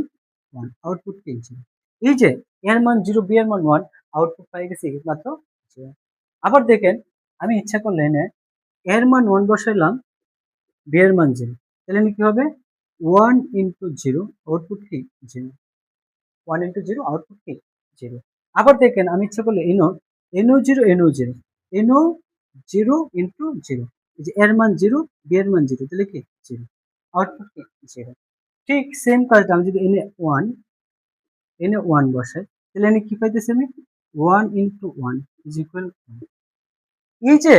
ওয়ান, আউটপুট কি জিরো। এই যে এর মান জিরো, বি এর মান ওয়ান, আউটপুট পাই গেছি মাত্র জিরো। আবার দেখেন আমি ইচ্ছা করলে এনে এর মান ওয়ান বসাইলাম, বি এর মান জিরো, তাহলে কি হবে ওয়ান ইন্টু জিরো, আউটপুট কি zero, one into zero, output কি জিরো। আবার দেখেন আমি ইচ্ছা করলে এনো এনো জিরো এনো জিরো, এনো জিরো ইন্টু জিরো, এই যে এর মান জিরো, বি এর মান জিরো, তাহলে কি জিরো, আউটপুট কি জিরো। ঠিক সেম কাজটা আমি যদি এনে ওয়ান বসাই, তাহলে এনে কি পাইতেছি আমি one into one is equal. এই যে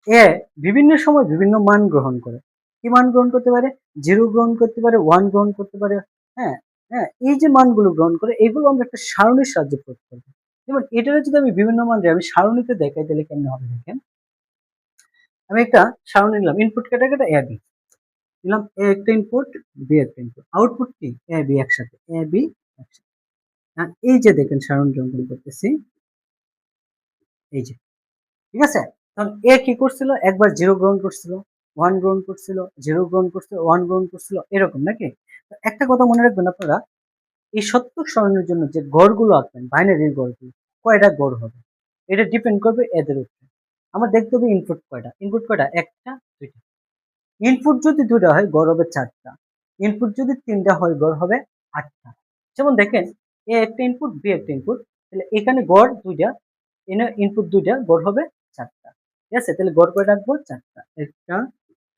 এ বিভিন্ন সময় বিভিন্ন মান গ্রহণ করে, কি মান গ্রহণ করতে পারে, জিরো গ্রহণ করতে পারে, ওয়ান গ্রহণ করতে পারে। হ্যাঁ, হ্যাঁ, এই যে মানগুলো গ্রহণ করে এগুলো আমরা একটা সারণীর সাহায্যে প্রয়োগ করবো। যেমন এটারে যদি আমি বিভিন্ন মান দিই, আমি সারণীতে দেখাই তাহলে কেমন হবে দেখেন। আমি একটা সারণী নিলাম, ইনপুট ক্যাটাগরি এ বি দিলাম, এ একটা ইনপুট, বি একটা ইনপুট, আউটপুট কি এ বি একসাথে, এ বি একসাথে। এই যে দেখেন সারণী অঙ্কন করতেছি, এই যে, ঠিক আছে। তখন এ কি করছিল, একবার জিরো গ্রহণ করছিল, ওয়ান গ্রহণ করছিল, জিরো গ্রহণ করছিল, ওয়ান গ্রহণ করছিল, এরকম নাকি। একটা কথা মনে রাখবেন আপনারা, এই সত্যক সারণীর জন্য যে গড়গুলো আঁকবেন, বাইনারির গড়গুলো কয়টা গড় হবে এটা ডিপেন্ড করবে এদের উপরে। আমার দেখতে হবে ইনপুট কয়টা, ইনপুট কয়টা, একটা দুইটা। ইনপুট যদি দুইটা হয় গড় হবে চারটা, ইনপুট যদি তিনটা হয় গড় হবে আটটা। যেমন দেখেন এ একটা ইনপুট, বি একটা ইনপুট, তাহলে এখানে গড় দুইটা, এনে ইনপুট দুইটা, গড় হবে চারটা। ঠিক আছে, তাহলে গড় করে রাখবো চারটা, একটা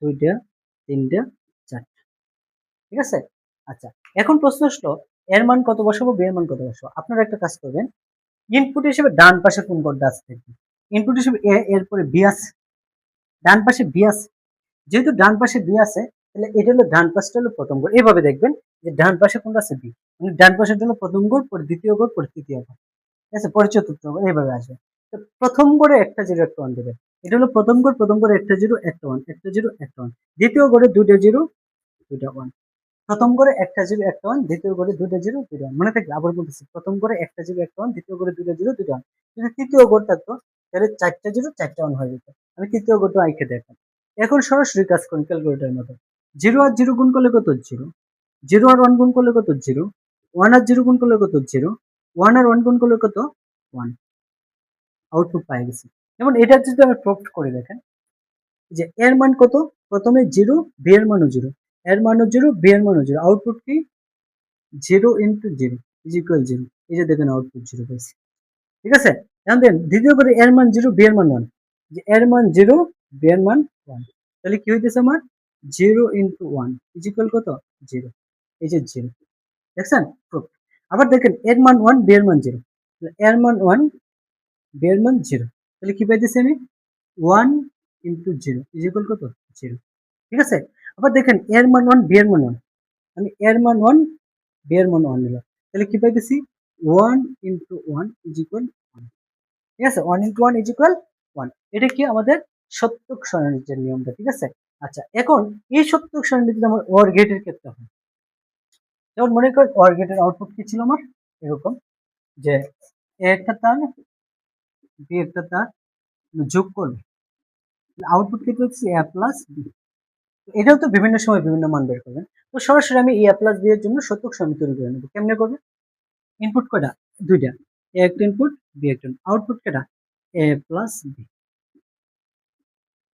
দুইটা তিনটা চারটা, ঠিক আছে। আচ্ছা এখন প্রশ্ন আসলো এর মান কত বসাবো, বি এর মান কত বসাবো। আপনারা একটা কাজ করবেন, ইনপুট হিসেবে ডান পাশে কোন গড়টা আছে দেখবেন, ইনপুট হিসেবে এ, এরপরে বি আছে, ডান পাশে বি আছে, যেহেতু ডান পাশে বি আছে তাহলে এটা হলো ডান পাশটা হলো প্রথম গড়। এইভাবে দেখবেন যে ডান পাশে কোনটা আছে বি, মানে ডান পাশের জন্য প্রথম গড়, পরে দ্বিতীয় গড়, পরে তৃতীয় গড়, ঠিক আছে, পরে চতুর্থ গড়, এইভাবে আসবে। তো প্রথম গড়ে একটা জিরো একটা ওয়ান দেবেন, এটা হলো প্রথম গড়, প্রথম গড়ে একটা জিরো একটা ওয়ান, একটা জিরো একটা ওয়ান, দ্বিতীয় গড়ে দুইটা জিরো দুইটা ওয়ান, প্রথম করে একটা জিরো একটা ওয়ান, দ্বিতীয় করে দুইটা জিরো দুইটা ওয়ান। মনে থাকবে, আবার বলতেছি, প্রথম করে একটা জিরো একটা ওয়ান, দ্বিতীয় করে দুইটা জিরো দুইটা ওয়ান। যদি তৃতীয় গড় থাকতো তাহলে চারটা জিরো চারটা ওয়ান হয়ে যেত। আমি তৃতীয় গড়টা আইকে দেখলাম। এখন সরাসরি কাজ করুন ক্যালকুলেটারের মতো, জিরো আর জিরো গুণ করলে কত জিরো, জিরো আর ওয়ান গুণ করলে কত জিরো, ওয়ান আর জিরো গুণ করলে কত জিরো, ওয়ান আর ওয়ান গুণ করলে কত ওয়ান, আউটপুট পাই গেছি। যেমন এটা যদি আমি প্রুফ করে দেখেন যে এর মান কত, প্রথমে জিরো, বি এর মানও জিরো, এর মানও জিরো, বি এর মানও জিরো, আউটপুট কি zero into zero is equal zero. এই যে দেখেন আউটপুট জিরো পাইছি, ঠিক আছে। এখন দেন দ্বিতীয় করে এর মান 0 বি এর মান 1, যে এর মান 0 বি এর মান 1, তাহলে কি হইতেছে আমার 0 ইনটু 1 ইজ ইকুয়াল কত 0, এই যে 0 দেখছেন প্রুফ। আবার দেখেন এর মান 1 বি এর মান 0, এর মান 1 বি এর মান 0, তাহলে কি পাইতেছি আমি 1 ইনটু 0 ইজ ইকুয়াল কত 0, ঠিক আছে। আবার দেখেন এর মান 1 বি এর মান 1, আমি এর মান 1 বি এর মান 1 নিলাম, তাহলে কি পাইতেছি 1 ইনটু 1 ইজ ইকুয়াল 1, ঠিক আছে 1 ইনটু 1 ইজ ইকুয়াল 1, এটা কি আমাদের সত্যক সারণীর নিয়মটা, ঠিক আছে। আচ্ছা এখন এই সত্যক সারণী যদি আমার OR গেটের ক্ষেত্রে হয়, যেমন মনে করেন OR গেটের আউটপুট কি ছিল আমার এরকম, যে এ একটা তার বি একটা তার যোগ করবে, আউটপুট কি হচ্ছে এ প্লাস বি, এটাও তো বিভিন্ন সময় বিভিন্ন মান বের করবেন। তো সরাসরি আমি এ প্লাস বি এর জন্য সত্যক সারণী তৈরি করে নেব। কেমনে করবে, ইনপুট কয়টা দুইটা, এ একটা ইনপুট বি একটা, আউটপুট কয়টা এ প্লাস বি,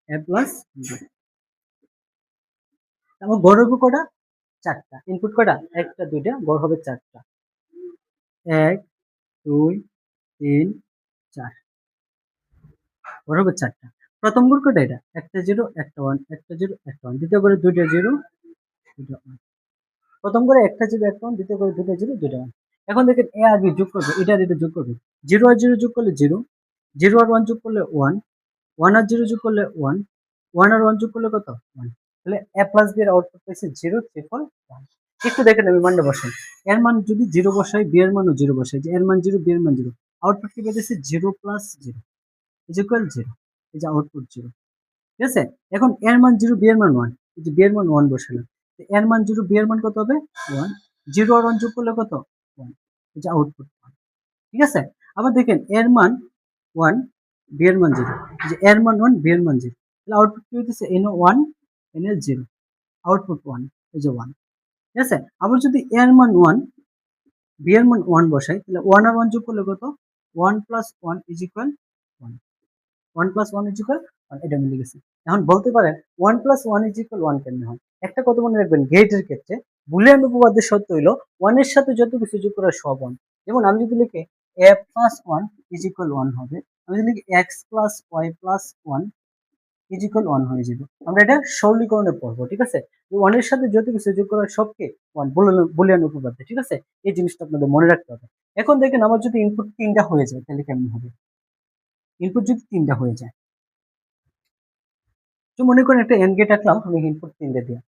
এ প্লাস বি, আমার গড় হবে কয়টা চারটা, ইনপুট কয়টা একটা দুইটা, গড় হবে চারটা, 1 2 3 4, গড় হবে চারটা। প্রথম গড় কয়টা, এটা একটা 0 একটা 1 একটা 0 একটা 1, দ্বিতীয় গড়ে দুইটা 0 দুইটা 1, প্রথম করে একটা 0 একটা 1, দ্বিতীয় করে দুইটা 0 দুইটা 1। এখন দেখেন এ আর বি যোগ করবে, এটা আর এটা যোগ করবে, 0 আর 0 যোগ করলে 0, 0 আর 1 যোগ করলে 1, 1 আর 0 যোগ করলে 1, 1 আর 1 যোগ করলে কত 1, তাহলে এ প্লাস বি এর আউটপুট পাইছে 0 ট্রিপল 1। একটু দেখেন আমি মানটা বসাই, এর মান যদি 0 বসাই বি এর মানও 0 বসাই, যে এর মান 0 বি এর মান 0, আউটপুট কি পেয়েছে 0 প্লাস 0 ইজ ইকুয়াল 0, এই যে আউটপুট 0, ঠিক আছে। এখন এর মান 0 বি এর মান 1, এই যে বি এর মান 1 বসালাম, এর মান 0 বি এর মান কত হবে 1, 0 আর 1 যোগ করলে কত 1, এই যে আউটপুট 1, ঠিক আছে। আবার দেখেন এর মান 1 বি এর মান 0, যে এর মান 1 বি এর মান 0, তাহলে আউটপুট কি হইতেছে এন 1 এন 0, আউটপুট 1, এই যে 1, ঠিক আছে। আবার যদি এর মান 1 বি এর মান 1 বসাই, তাহলে 1 আর 1 যোগ করলে কত 1 plus 1 is equal 1, 1 plus 1 is equal 1, এটা মিলে গেছে। এখন বলতে পারেন 1 প্লাস 1 ইজ ইকুয়াল 1 কেমনে হয়, একটা কথা মনে রাখবেন গেটের ক্ষেত্রে বুলিয়ান উপপাদ্যের শর্ত হইলো 1 এর সাথে যত কিছু যোগ করা সব 1, যেমন আমি যদি লিখি a প্লাস 1 ইজ ইকুয়াল 1 হবে, আমি যদি লিখি x plus y plus 1 is equal 1 হয়ে যাবে। আমরা এটা সরলীকরণে পড়বো, ঠিক আছে, যে 1 এর সাথে যত কিছু যোগ করা সবকে 1 বুলিয়ান উপপাদ্য, ঠিক আছে, এই জিনিসটা আপনাদের মনে রাখতে হবে। এখন দেখেন আমার যদি ইনপুট 3টা হয়ে যায় তাহলে কেমন হবে, ইনপুট যদি 3টা হয়ে যায়, তো মনে করেন একটা এন্ড গেট আঁকলাম আমি ইনপুট 3টা দিয়ে,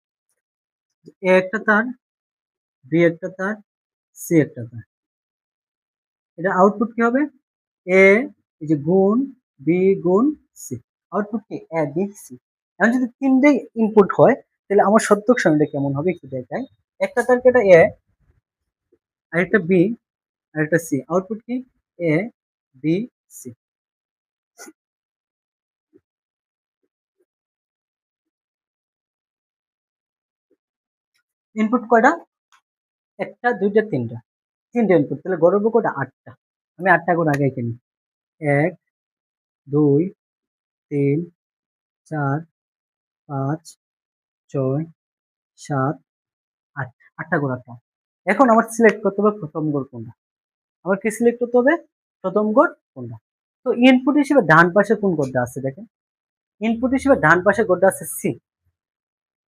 এ একটা তার বি একটা তার সি একটা তার, এটা আউটপুট কি হবে এ, এই যে গুণ বি গুণ সি, আউটপুট কি এ বি সি। এখন যদি 3টে ইনপুট হয় তাহলে আমার সত্যক সারণীটা কেমন হবে একটু দেখাই, একটা তার কেটে এ, আরেকটা বি আরেকটা সি, আউটপুট কি এ বি সি। ইনপুট কয়টা একটা দুইটা তিনটা, 3টে ইনপুট, তাহলে গড়ব কয়টা 8টা, আমি 8টা করে আগে কিনি 1 2 3 4 5 6 7 8, 8টা করে রাখলাম। এখন আমার সিলেক্ট করতে হবে প্রথম গড় কোনটা, আমার কি সিলেক্ট করতে হবে প্রথম গড় কোনটা। তো ইনপুট হিসেবে ডান পাশে কোন গড়টা আছে দেখেন, ইনপুট হিসেবে ডান পাশে গড়টা আছে সি,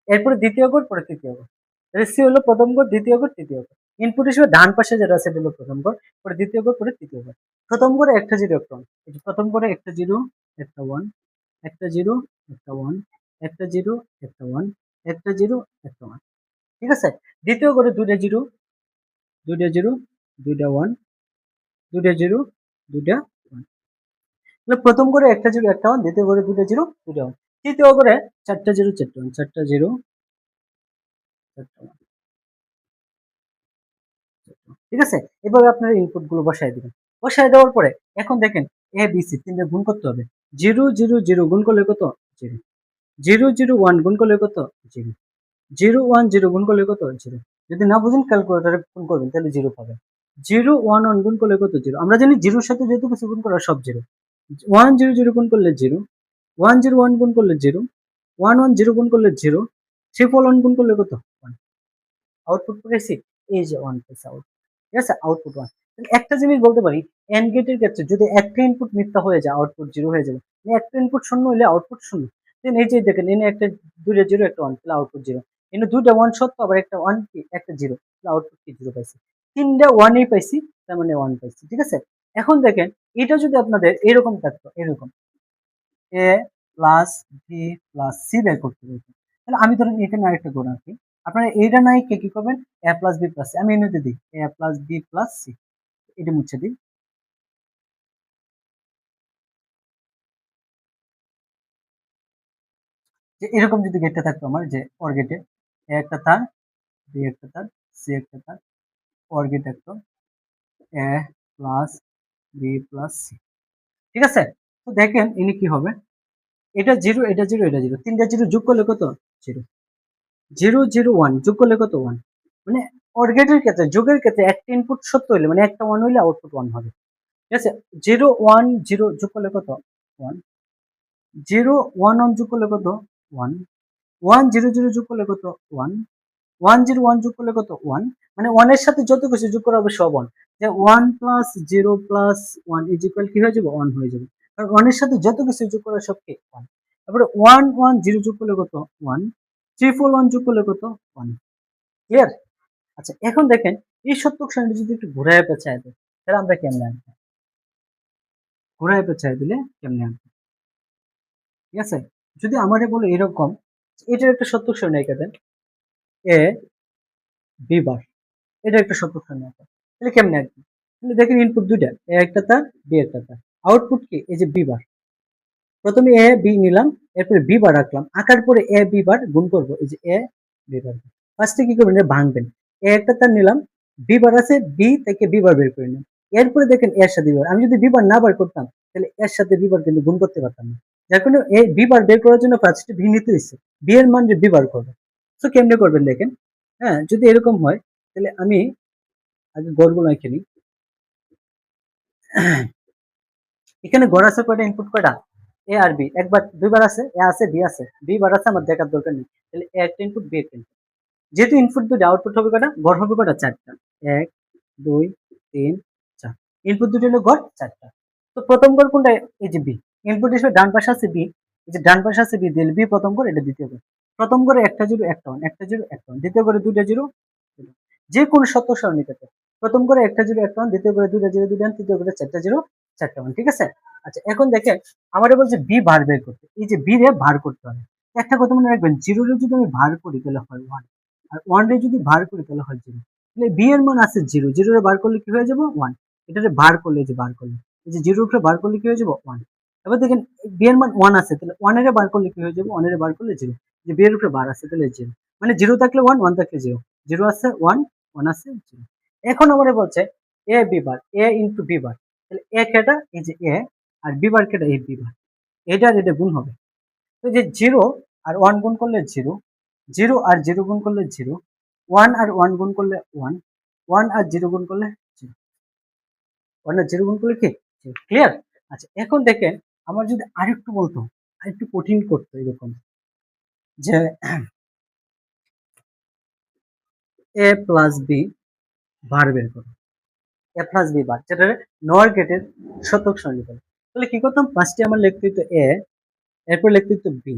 এরপরে দ্বিতীয় গড় পরে তৃতীয় গড়, তাহলে সি হলো প্রথম গড় দ্বিতীয় গড় তৃতীয় গড়, ইনপুট হিসেবে ডান পাশে যেটা আছে সেটা হলো প্রথম গড়, পরে দ্বিতীয় গড় পরে তৃতীয় গড়। প্রথম গড়ে একটা জিরো একটা 1, প্রথম গড়ে একটা জিরো একটা 1 একটা জিরো একটা 1 একটা জিরো একটা 1 একটা জিরো একটা 1, ঠিক আছে। দ্বিতীয় গড়ে দুইটা জিরো দুইটা জিরো দুইটা 1 দুইটা জিরো দুইটা 1, তাহলে প্রথম করে একটা জিরো একটা 1, দ্বিতীয় করে দুইটা জিরো দুইটা 1, তৃতীয় করে চারটা জিরো চারটা 1 চারটা জিরো চারটা 1, ঠিক আছে। এভাবে আপনার ইনপুট গুলো বসায় দিবেন, বসায় দেওয়ার পরে এখন দেখেন এ বি সি তিনটা গুণ করতে হবে, 0 0 0 গুণ করলে কত 0, 0 0 1 গুণ করলে কত 0, 0 1 0 গুণ করলে কত 0, যদি না বুঝেন ক্যালকুলেটরে গুণ করবেন তাহলে 0 পাবেন। 0 1 1 গুণ করলে কত 0, আমরা জানি 0 এর সাথে যত কিছু গুণ করা সব 0, 1 0 0 গুণ করলে 0, 1 0 1 গুণ করলে 0, 1 1 0 গুণ করলে 0, 3 1 গুণ করলে কত 1, আউটপুট পেয়েছি এই যে 1 পেয়েছি আউটপুট, ঠিক আছে, আউটপুট 1। একটা জিনিস বলতে পারি, এন্ড গেটের ক্ষেত্রে যদি একটা ইনপুট মিথ্যা হয়ে যায় আউটপুট জিরো হয়ে যাবে, মানে একটা ইনপুট শূন্য হলে আউটপুট শূন্য। দেন এই যে দেখেন এনে একটা দুইটা জিরো একটা ওয়ান তাহলে আউটপুট জিরো, এনে দুইটা ওয়ান সত্য আবার একটা ওয়ান কি একটা জিরো তাহলে আউটপুট কি জিরো পাইছি, তিনটা ওয়ানই পাইছি তার মানে ওয়ান পাইছি। ঠিক আছে, এখন দেখেন এটা যদি আপনাদের এরকম থাকতো, এরকম এ প্লাস বি প্লাস সি বের করতে বলতো, তাহলে আমি ধরেন এখানে আরেকটা গুণ আঁকি, আপনারা এইটা নাই কে কি করবেন, এ প্লাস বি প্লাস সি, আমি এনে দিই এ প্লাস বি প্লাস সি, এটা মুছে দিই। যে এরকম যদি গেটটা থাকতো আমার, যে অর গেটে এ একটা তার, বি একটা তার, সি একটা তার, অর গেট থাকতো এ প্লাস বি প্লাস সি। ঠিক আছে, তো দেখেন ইনি কি হবে, এটা জিরো এটা জিরো এটা জিরো, তিনটা জিরো যোগ করলে কত জিরো, জিরো জিরো ওয়ান যোগ করলে কত ওয়ান, মানে অর গেটের ক্ষেত্রে যোগের ক্ষেত্রে একটা ইনপুট সত্য হইলে মানে একটা ওয়ান হইলে আউটপুট ওয়ান হবে। ঠিক আছে, জিরো ওয়ান জিরো যোগ করলে কত ওয়ান, জিরো ওয়ান ওয়ান যোগ করলে কত ওয়ান, ওয়ান জিরো জিরো যোগ করলে কত ওয়ান, ওয়ান জিরো ওয়ান যোগ করলে কত ওয়ান, মানে ওয়ানের সাথে যত কিছু যোগ করা হবে সব ওয়ান, যে one plus zero plus one is equal কি হয়ে যাবে ওয়ান হয়ে যাবে, কারণ ওয়ানের সাথে যত কিছু যোগ করা সব কি ওয়ান। তারপরে ওয়ান ওয়ান জিরো যোগ করলে কত ওয়ান, থ্রি ফোর ওয়ান যোগ করলে কত ওয়ান। ক্লিয়ার? আচ্ছা এখন দেখেন এই সত্যক সারণী যদি একটু ঘুরায় পেঁচায় দেয় তাহলে আমরা কেমনে আনবো, ঘুরায় পেঁচায় দিলে কেমনে আনবো। ঠিক আছে, যদি আমারে বলো এরকম, এটার একটা সত্যক সারণী এঁকে দেন, এ বি বার, এটা একটা সত্যক সারণী আছে, তাহলে কেমনে আর কি, তাহলে দেখেন ইনপুট দুইটা, এ একটা তার বি একটা তার, আউটপুট কি এই যে বি বার, প্রথমে এ বি নিলাম, এরপরে বি বার রাখলাম, আঁকার পরে এ বি বার গুণ করবো, এই যে এ বি বার, ফার্স্টে কি করবেন এটা ভাঙবেন, এ একটা তার নিলাম, বি বার আছে বি থেকে বি বার বের করে নিলাম, এরপরে দেখেন এর সাথে বি বার, আমি যদি বি বার না বার করতাম তাহলে এর সাথে বি বার কিন্তু গুণ করতে পারতাম না, যার কারণে এ বি বার বের করার জন্য ফার্স্টে ভি নিতে হয়েছে, বি এর মান যে বি বার করবে। তো কেমনে করবেন দেখেন, হ্যাঁ যদি এরকম হয় তাহলে আমি আগে গড়গুলো এঁকে নিই। এখানে গড় আছে কয়টা, ইনপুট কয়টা এ আর বি, একবার দুইবার আছে এ আছে বি আছে, বি বার আছে আমার দেখার দরকার নেই, তাহলে এ একটা ইনপুট বি একটা ইনপুট, যেহেতু ইনপুট দুটো আউটপুট হবে কয়টা, গড় হবে কয়টা চারটা, এক দুই তিন চার, ইনপুট দুটো হলো গড় চারটা। তো প্রথম গড় কোনটা, এই যে বি, ইনপুট হিসেবে ডান পাশে আছে বি, এই যে ডান পাশে আছে বি দিলে বি প্রথম গড়, এটা দ্বিতীয় গড়, প্রথম গড়ে একটা জিরো একটা ওয়ান একটা জিরো একটা ওয়ান, দ্বিতীয় গড়ে দুইটা জিরো, যে কোনো সত্য সারণীতে প্রথম করে একটা জিরো একটা ওয়ান, দ্বিতীয় করে দুইটা জিরো দুইটা ওয়ান, তৃতীয় করে চারটা জিরো চারটা ওয়ান। ঠিক আছে, আচ্ছা এখন দেখেন আমাদের বলছে বি ভার বের করতে, এই যে বি রে ভার করতে হবে, একটা কথা মনে রাখবেন, জিরো রে যদি আমি ভার করি তাহলে হয় ওয়ান, আর ওয়ান রে যদি ভার করি তাহলে হয় জিরো, তাহলে বি এর মান আছে জিরো, জিরো রে ভার করলে কি হয়ে যাবো ওয়ান, এটারে ভার করলে এই যে ভার করলে এই যে জিরো উপরে ভার করলে কি হয়ে যাবো ওয়ান। এবার দেখেন বি এর মান ওয়ান আছে তাহলে ওয়ান এর বার করলে কি হয়ে যাবে, ওয়ান এর বার করলে জিরো, যে বি এর উপরে বার আছে তাহলে জিরো, মানে জিরো থাকলে ওয়ান ওয়ান থাকলে জিরো, জিরো আছে ওয়ান ওয়ান আছে জিরো। এখন আমারে বলছে এ বি বার, এ ইন্টু বি বার, তাহলে এ কেটা এই যে এ, আর বি বার কেটা এই বি বার, এটা আর এটা গুণ হবে, তো যে জিরো আর ওয়ান গুণ করলে জিরো, জিরো আর জিরো গুণ করলে জিরো, ওয়ান আর ওয়ান গুণ করলে ওয়ান, ওয়ান আর জিরো গুণ করলে জিরো, ওয়ান আর জিরো গুণ করলে কি ক্লিয়ার। আচ্ছা এখন দেখেন আমার যদি আরেকটু বলতো, আরেকটু কঠিন করতো এরকম, যে এ প্লাস বি বার বের করো, এ প্লাস বি বার, যেটা নর গেটের শতক সারণী বলে, তাহলে কি করতাম ফার্স্টে আমার লিখতে হতো এ, এরপর লিখতে হতো বি,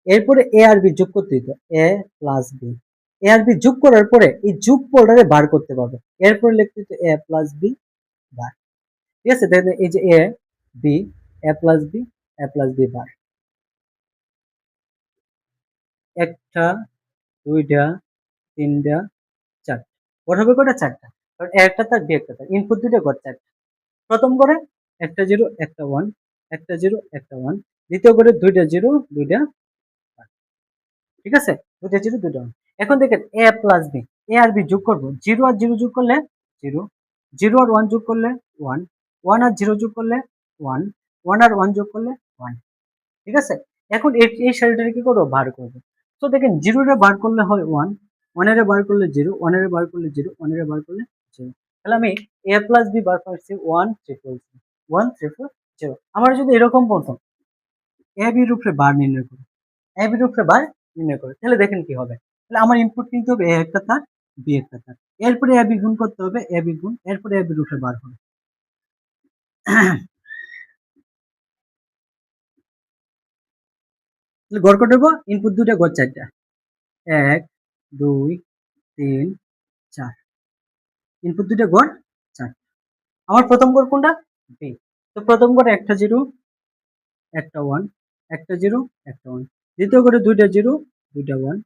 এরপরে এ আর বি যোগ করতে হতো এ প্লাস বি, এ আর বি যোগ করার পরে এই যোগ ফোল্ডারে বার করতে পারবে, এরপরে লিখতে হতো এ প্লাস বি বার। ঠিক আছে, দেখেন এই যে A B A plus B A plus B বার, একটা দুইটা তিনটা চারটা, গড় হবে কয়টা চারটা, কারণ এ একটা তার বি একটা তার, ইনপুট দুইটা গড় চারটা, প্রথম করে একটা জিরো একটা ওয়ান একটা জিরো একটা ওয়ান, দ্বিতীয় করে দুইটা জিরো দুইটা one। ঠিক আছে, দুইটা জিরো দুইটা ওয়ান। এখন দেখেন এ প্লাস বি, এ আর বি যোগ করবো, জিরো আর জিরো যোগ করলে জিরো, জিরো আর ওয়ান যোগ করলে ওয়ান, ওয়ান আর জিরো যোগ করলে ওয়ান, ওয়ান আর ওয়ান যোগ করলে ওয়ান। ঠিক আছে, এখন এই সারিটাকে কি করবো বার করবো, তো দেখেন জিরো রে বার করলে হয় ওয়ান, ওয়ানের বার করলে জিরো, ওয়ানের বার করলে জিরো, ওয়ানের বার করলে জিরো, তাহলে আমি এ প্লাস বি বার পাচ্ছি one triple zero, one triple zero. আমার যদি এরকম বলতাম এ বির উপরে বার নির্ণয় করো, এ বির উপরে বার নির্ণয় করো, তাহলে দেখেন কি হবে, তাহলে আমার ইনপুট কিন্তু হবে এ একটা তার বি একটা তার, এরপরে এ বি গুণ করতে হবে, এ বি গুণ, এরপরে এ বি রূপে বার হবে। গড় কত হইব? ইনপুট দুইটা, গড় চারটা, 1 2 3 4, ইনপুট দুইটা, গড় 4। আমার প্রথম গড় কোনটা? বি। তো প্রথম গড়ে একটা জিরো, একটা 1, একটা জিরো, একটা 1, দ্বিতীয় গড়ে দুইটা জিরো, দুইটা 1।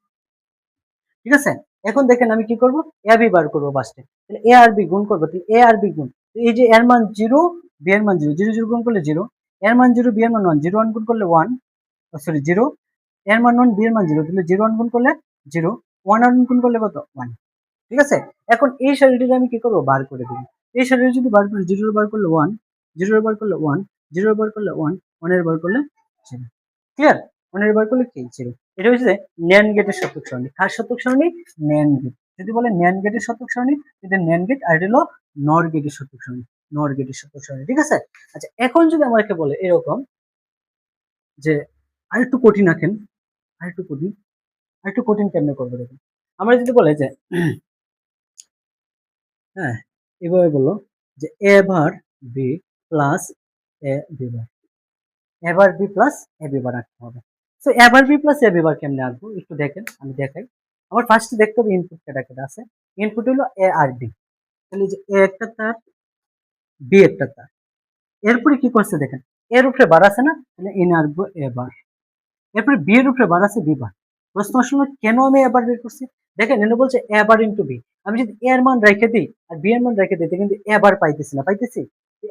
ঠিক আছে, এখন দেখেন আমি কি করব, এ বি বার করবো ফার্স্টে, তাহলে এ আর বি গুণ করবো, তাহলে এ আর বি গুণ, এই যে এর মান জিরো, বি এর মান জিরো, জিরো জিরো গুণ করলে জিরো, এর মান জিরো, বি এর মান 1, জিরো 1 গুণ করলে 1, সরি জিরো, এর মান 1, বি এর মান জিরো, তাহলে জিরো 1 গুণ করলে জিরো, 1 আর গুণ করলে কত? 1। ঠিক আছে, এখন এই সারিটিকে আমি কি করবো, বার করে দেবো। এই সারিটি যদি বার করি, জিরো বার করলে 1, জিরো বার করলে 1, জিরো বার করলে 1, 1 এর বার করলে জিরো। ক্লিয়ার? 1 এর বার করলে কি? জিরো। এটা হচ্ছে ন্যান্ড গেটের শতক সারণী। কার শতক সারণী? NAND gate. যদি বলে ন্যান্ড গেটের শতক সারণী, এটা ন্যান্ড গেট, আর এটা হলো নর গেটের শতক সারণী। নর গেটের শতক সারণী। ঠিক আছে, আচ্ছা এখন যদি আমাকে বলে এরকম যে আরেকটু কঠিন আঁকেন, আরেকটু কঠিন, আরেকটু কঠিন কেমনে করবো দেখুন। আমরা যদি বলে যে হ্যাঁ, এভাবে বললো যে এ বার বি প্লাস এ বি বার, এবার বি প্লাস এ বি বার আঁকতে হবে। তো এবার বি প্লাস এ বি বার কেমনে আঁকবো একটু দেখেন, আমি দেখাই। আমার ফার্স্টে দেখতে হবে ইনপুট কেটা কেটা আছে। ইনপুট হলো এ আর বি, তাহলে যে এ একটা তার, বি একটা তার, এরপরে কি করছে দেখেন, এর উপরে বার আছে না, তাহলে এনে আঁকবো এ বার, এরপরে বি এর উপরে বার আছে বি বার। প্রশ্ন আসলে কেন আমি এবার বের করছি, দেখেন এনে বলছে এবার ইন্টু বি, আমি যদি এ এর মান রেখে দিই আর বি এর মান রেখে দিই, কিন্তু এবার পাইতেছি না, পাইতেছি,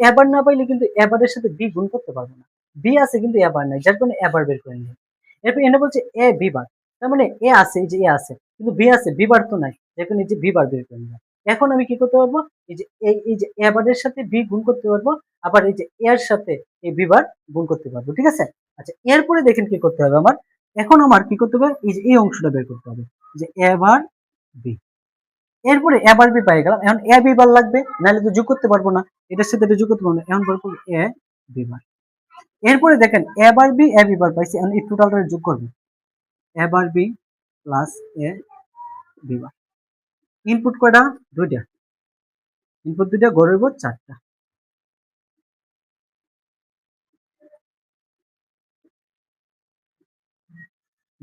এবার না পাইলে কিন্তু এবারের সাথে বি গুণ করতে পারবো না, বি আছে কিন্তু এবার নাই, যার কারণে এবার বের করে নিই। এরপর এনে বলছে এ বি বার, তার মানে এ আছে, এই যে এ আছে, কিন্তু বি আছে, বি বার তো নাই, যার কারণে এই যে বি বার বের করে নিলাম। এখন আমি কি করতে পারবো, এই যে এবারের সাথে বি গুণ করতে পারবো, আবার এই যে এর সাথে এই বি বার গুণ করতে পারবো। ঠিক আছে, আচ্ছা এরপরে দেখেন কি করতে হবে আমার, এখন আমার কি করতে হবে, এই যে এই অংশটা বের করতে হবে, যে এবার বি, এরপরে এবার বি পাই গেলাম, এখন এ বি বার লাগবে, নাহলে তো যোগ করতে পারবো না, এটার সাথে এটা যোগ করতে পারবো না, এখন বার করবো এ বি বার। এরপরে দেখেন এবার বি এ বি বার পাইছি, এখন এই টোটালটা যোগ করবো, এবার বি প্লাস এ বি বার। ইনপুট কয়টা? দুইটা, ইনপুট দুইটা, গড়ের উপর চারটা,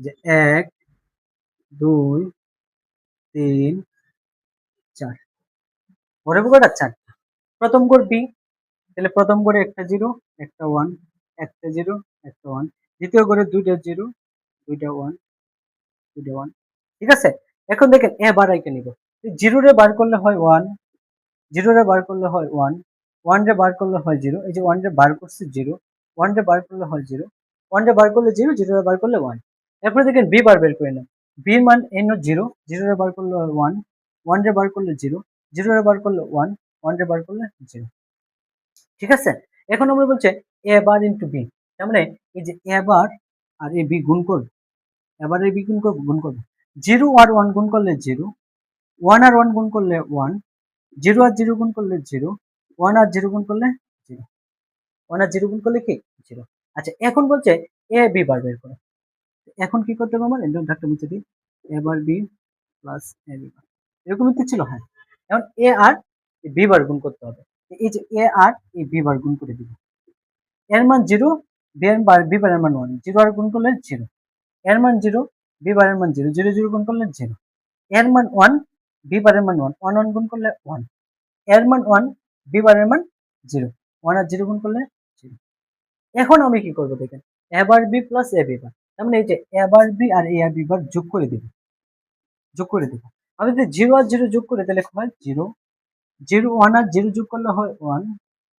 যে 1 2 3 4, গড়ের উপর কয়টা? চারটা। প্রথম গড় বি, তাহলে প্রথম গড়ে একটা জিরো, একটা 1, একটা জিরো, একটা 1, দ্বিতীয় গড়ে দুইটা জিরো, দুইটা 1, দুইটা 1। ঠিক আছে, এখন দেখেন এ বার আইকে নিব, জিরো রে বার করলে হয় 1, জিরো রে বার করলে হয় 1, 1 রে বার করলে হয় জিরো, এই যে 1 রে বার করছে জিরো, 1 রে বার করলে হয় জিরো, 1 রে বার করলে জিরো, জিরো রে বার করলে 1। এরপরে দেখেন বি বার বের করে নেন, বি মান এন জিরো, জিরো রে বার করলে হয় 1, 1 রে বার করলে জিরো, জিরো রে বার করলে 1, 1 রে বার করলে জিরো। ঠিক আছে, এখন আমরা বলছে এ বার ইন্টু বি, তার মানে এই যে এ বার আর এ বি গুণ করব, এবার এ বি গুণ করবো, জিরো আর 1 গুণ করলে জিরো, 1 আর 1 গুণ করলে 1, জিরো আর জিরো গুণ করলে জিরো, 1 আর জিরো গুণ করলে জিরো, 1 আর জিরো গুণ করলে কি? জিরো। আচ্ছা এখন বলছে এ বি বার বের করো, এখন কি করতে হবে আমার, এন্ড ধাক্কা মুছে দিই, এ বার বি প্লাস এ বি বার, এরকমই তো ছিল। হ্যাঁ, এখন এ আর বি বার গুণ করতে হবে, এই যে এ আর এই বি বার গুণ করে দিব, এর মান জিরো, বি এর বার বি বারের মান 1, জিরো আর গুণ করলে জিরো, এর মান জিরো, বি বারের মান জিরো, জিরো জিরো গুণ করলে জিরো, এর মান 1, বি বারের মান 1, 1 1 গুণ করলে 1, এর মান 1, বি বারের মান 0, 1 আর 0 গুণ করলে 0। এখন আমি কি করব দেখেন, এ বার বি প্লাস এ বি বার, তার মানে এই যে এ বার বি আর এ আর বি বার যোগ করে দিব, যোগ করে দিব। আমি যদি 0 আর 0 যোগ করে তাহলে হয় 0, 0 1 আর 0 যোগ করলে হয় 1,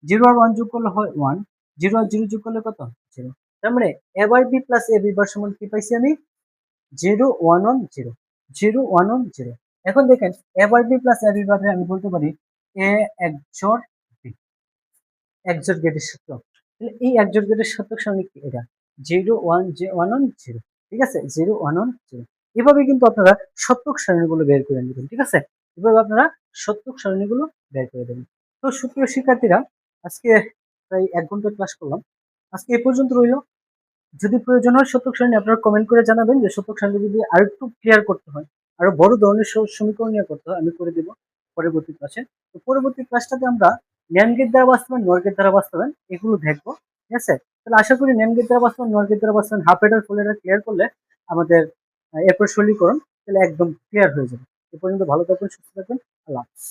0 আর 1 যোগ করলে হয় 1, 0 আর 0 যোগ করলে কত? 0। তার মানে এ বার বি প্লাস এ বি বার সমান কি পাইছি আমি? 0 1 1 0, 0 1 1 0। এখন দেখেন এ বার বি প্লাস এ বি বারে আমি বলতে পারি এ XOR বি, XOR গেটের সূত্র। তাহলে এই XOR গেটের শতক সারণী কি? এটা 0 1 1 1 0। ঠিক আছে, 0 1 1 0। এভাবে কিন্তু আপনারা শতক সারণীগুলো বের করে নেবেন। ঠিক আছে, এভাবে আপনারা শতক সারণীগুলো বের করে দেবেন। তো সুপ্রিয় শিক্ষার্থীরা, আজকে প্রায় 1 ঘন্টা ক্লাস করলাম, আজকে এ পর্যন্ত রইল। যদি প্রয়োজন হয় শতক সারণী আপনারা কমেন্ট করে জানাবেন, যে শতক সারণী যদি আরেকটু ক্লিয়ার করতে হয় আরো বড় ধরনের সমীকরণ নিয়ে করতে হয়, আমি করে দিব পরবর্তী ক্লাসে। তো পরবর্তী ক্লাসটাতে আমরা ন্যান্ড গেট দ্বারা বাস্তবায়ন, নর গেট দ্বারা বাস্তবায়ন এগুলো দেখবো। ঠিক আছে? তাহলে আশা করি ন্যান্ড গেট দ্বারা বাস্তবায়ন, নর গেট দ্বারা বাস্তবায়ন, হাফ এডার ফুল এডার ক্লিয়ার করলে আমাদের এরপর সরলীকরণ তাহলে একদম ক্লিয়ার হয়ে যাবে। এ পর্যন্ত ভালো থাকবেন, সুস্থ থাকবেন। আল্লাহ হাফেজ।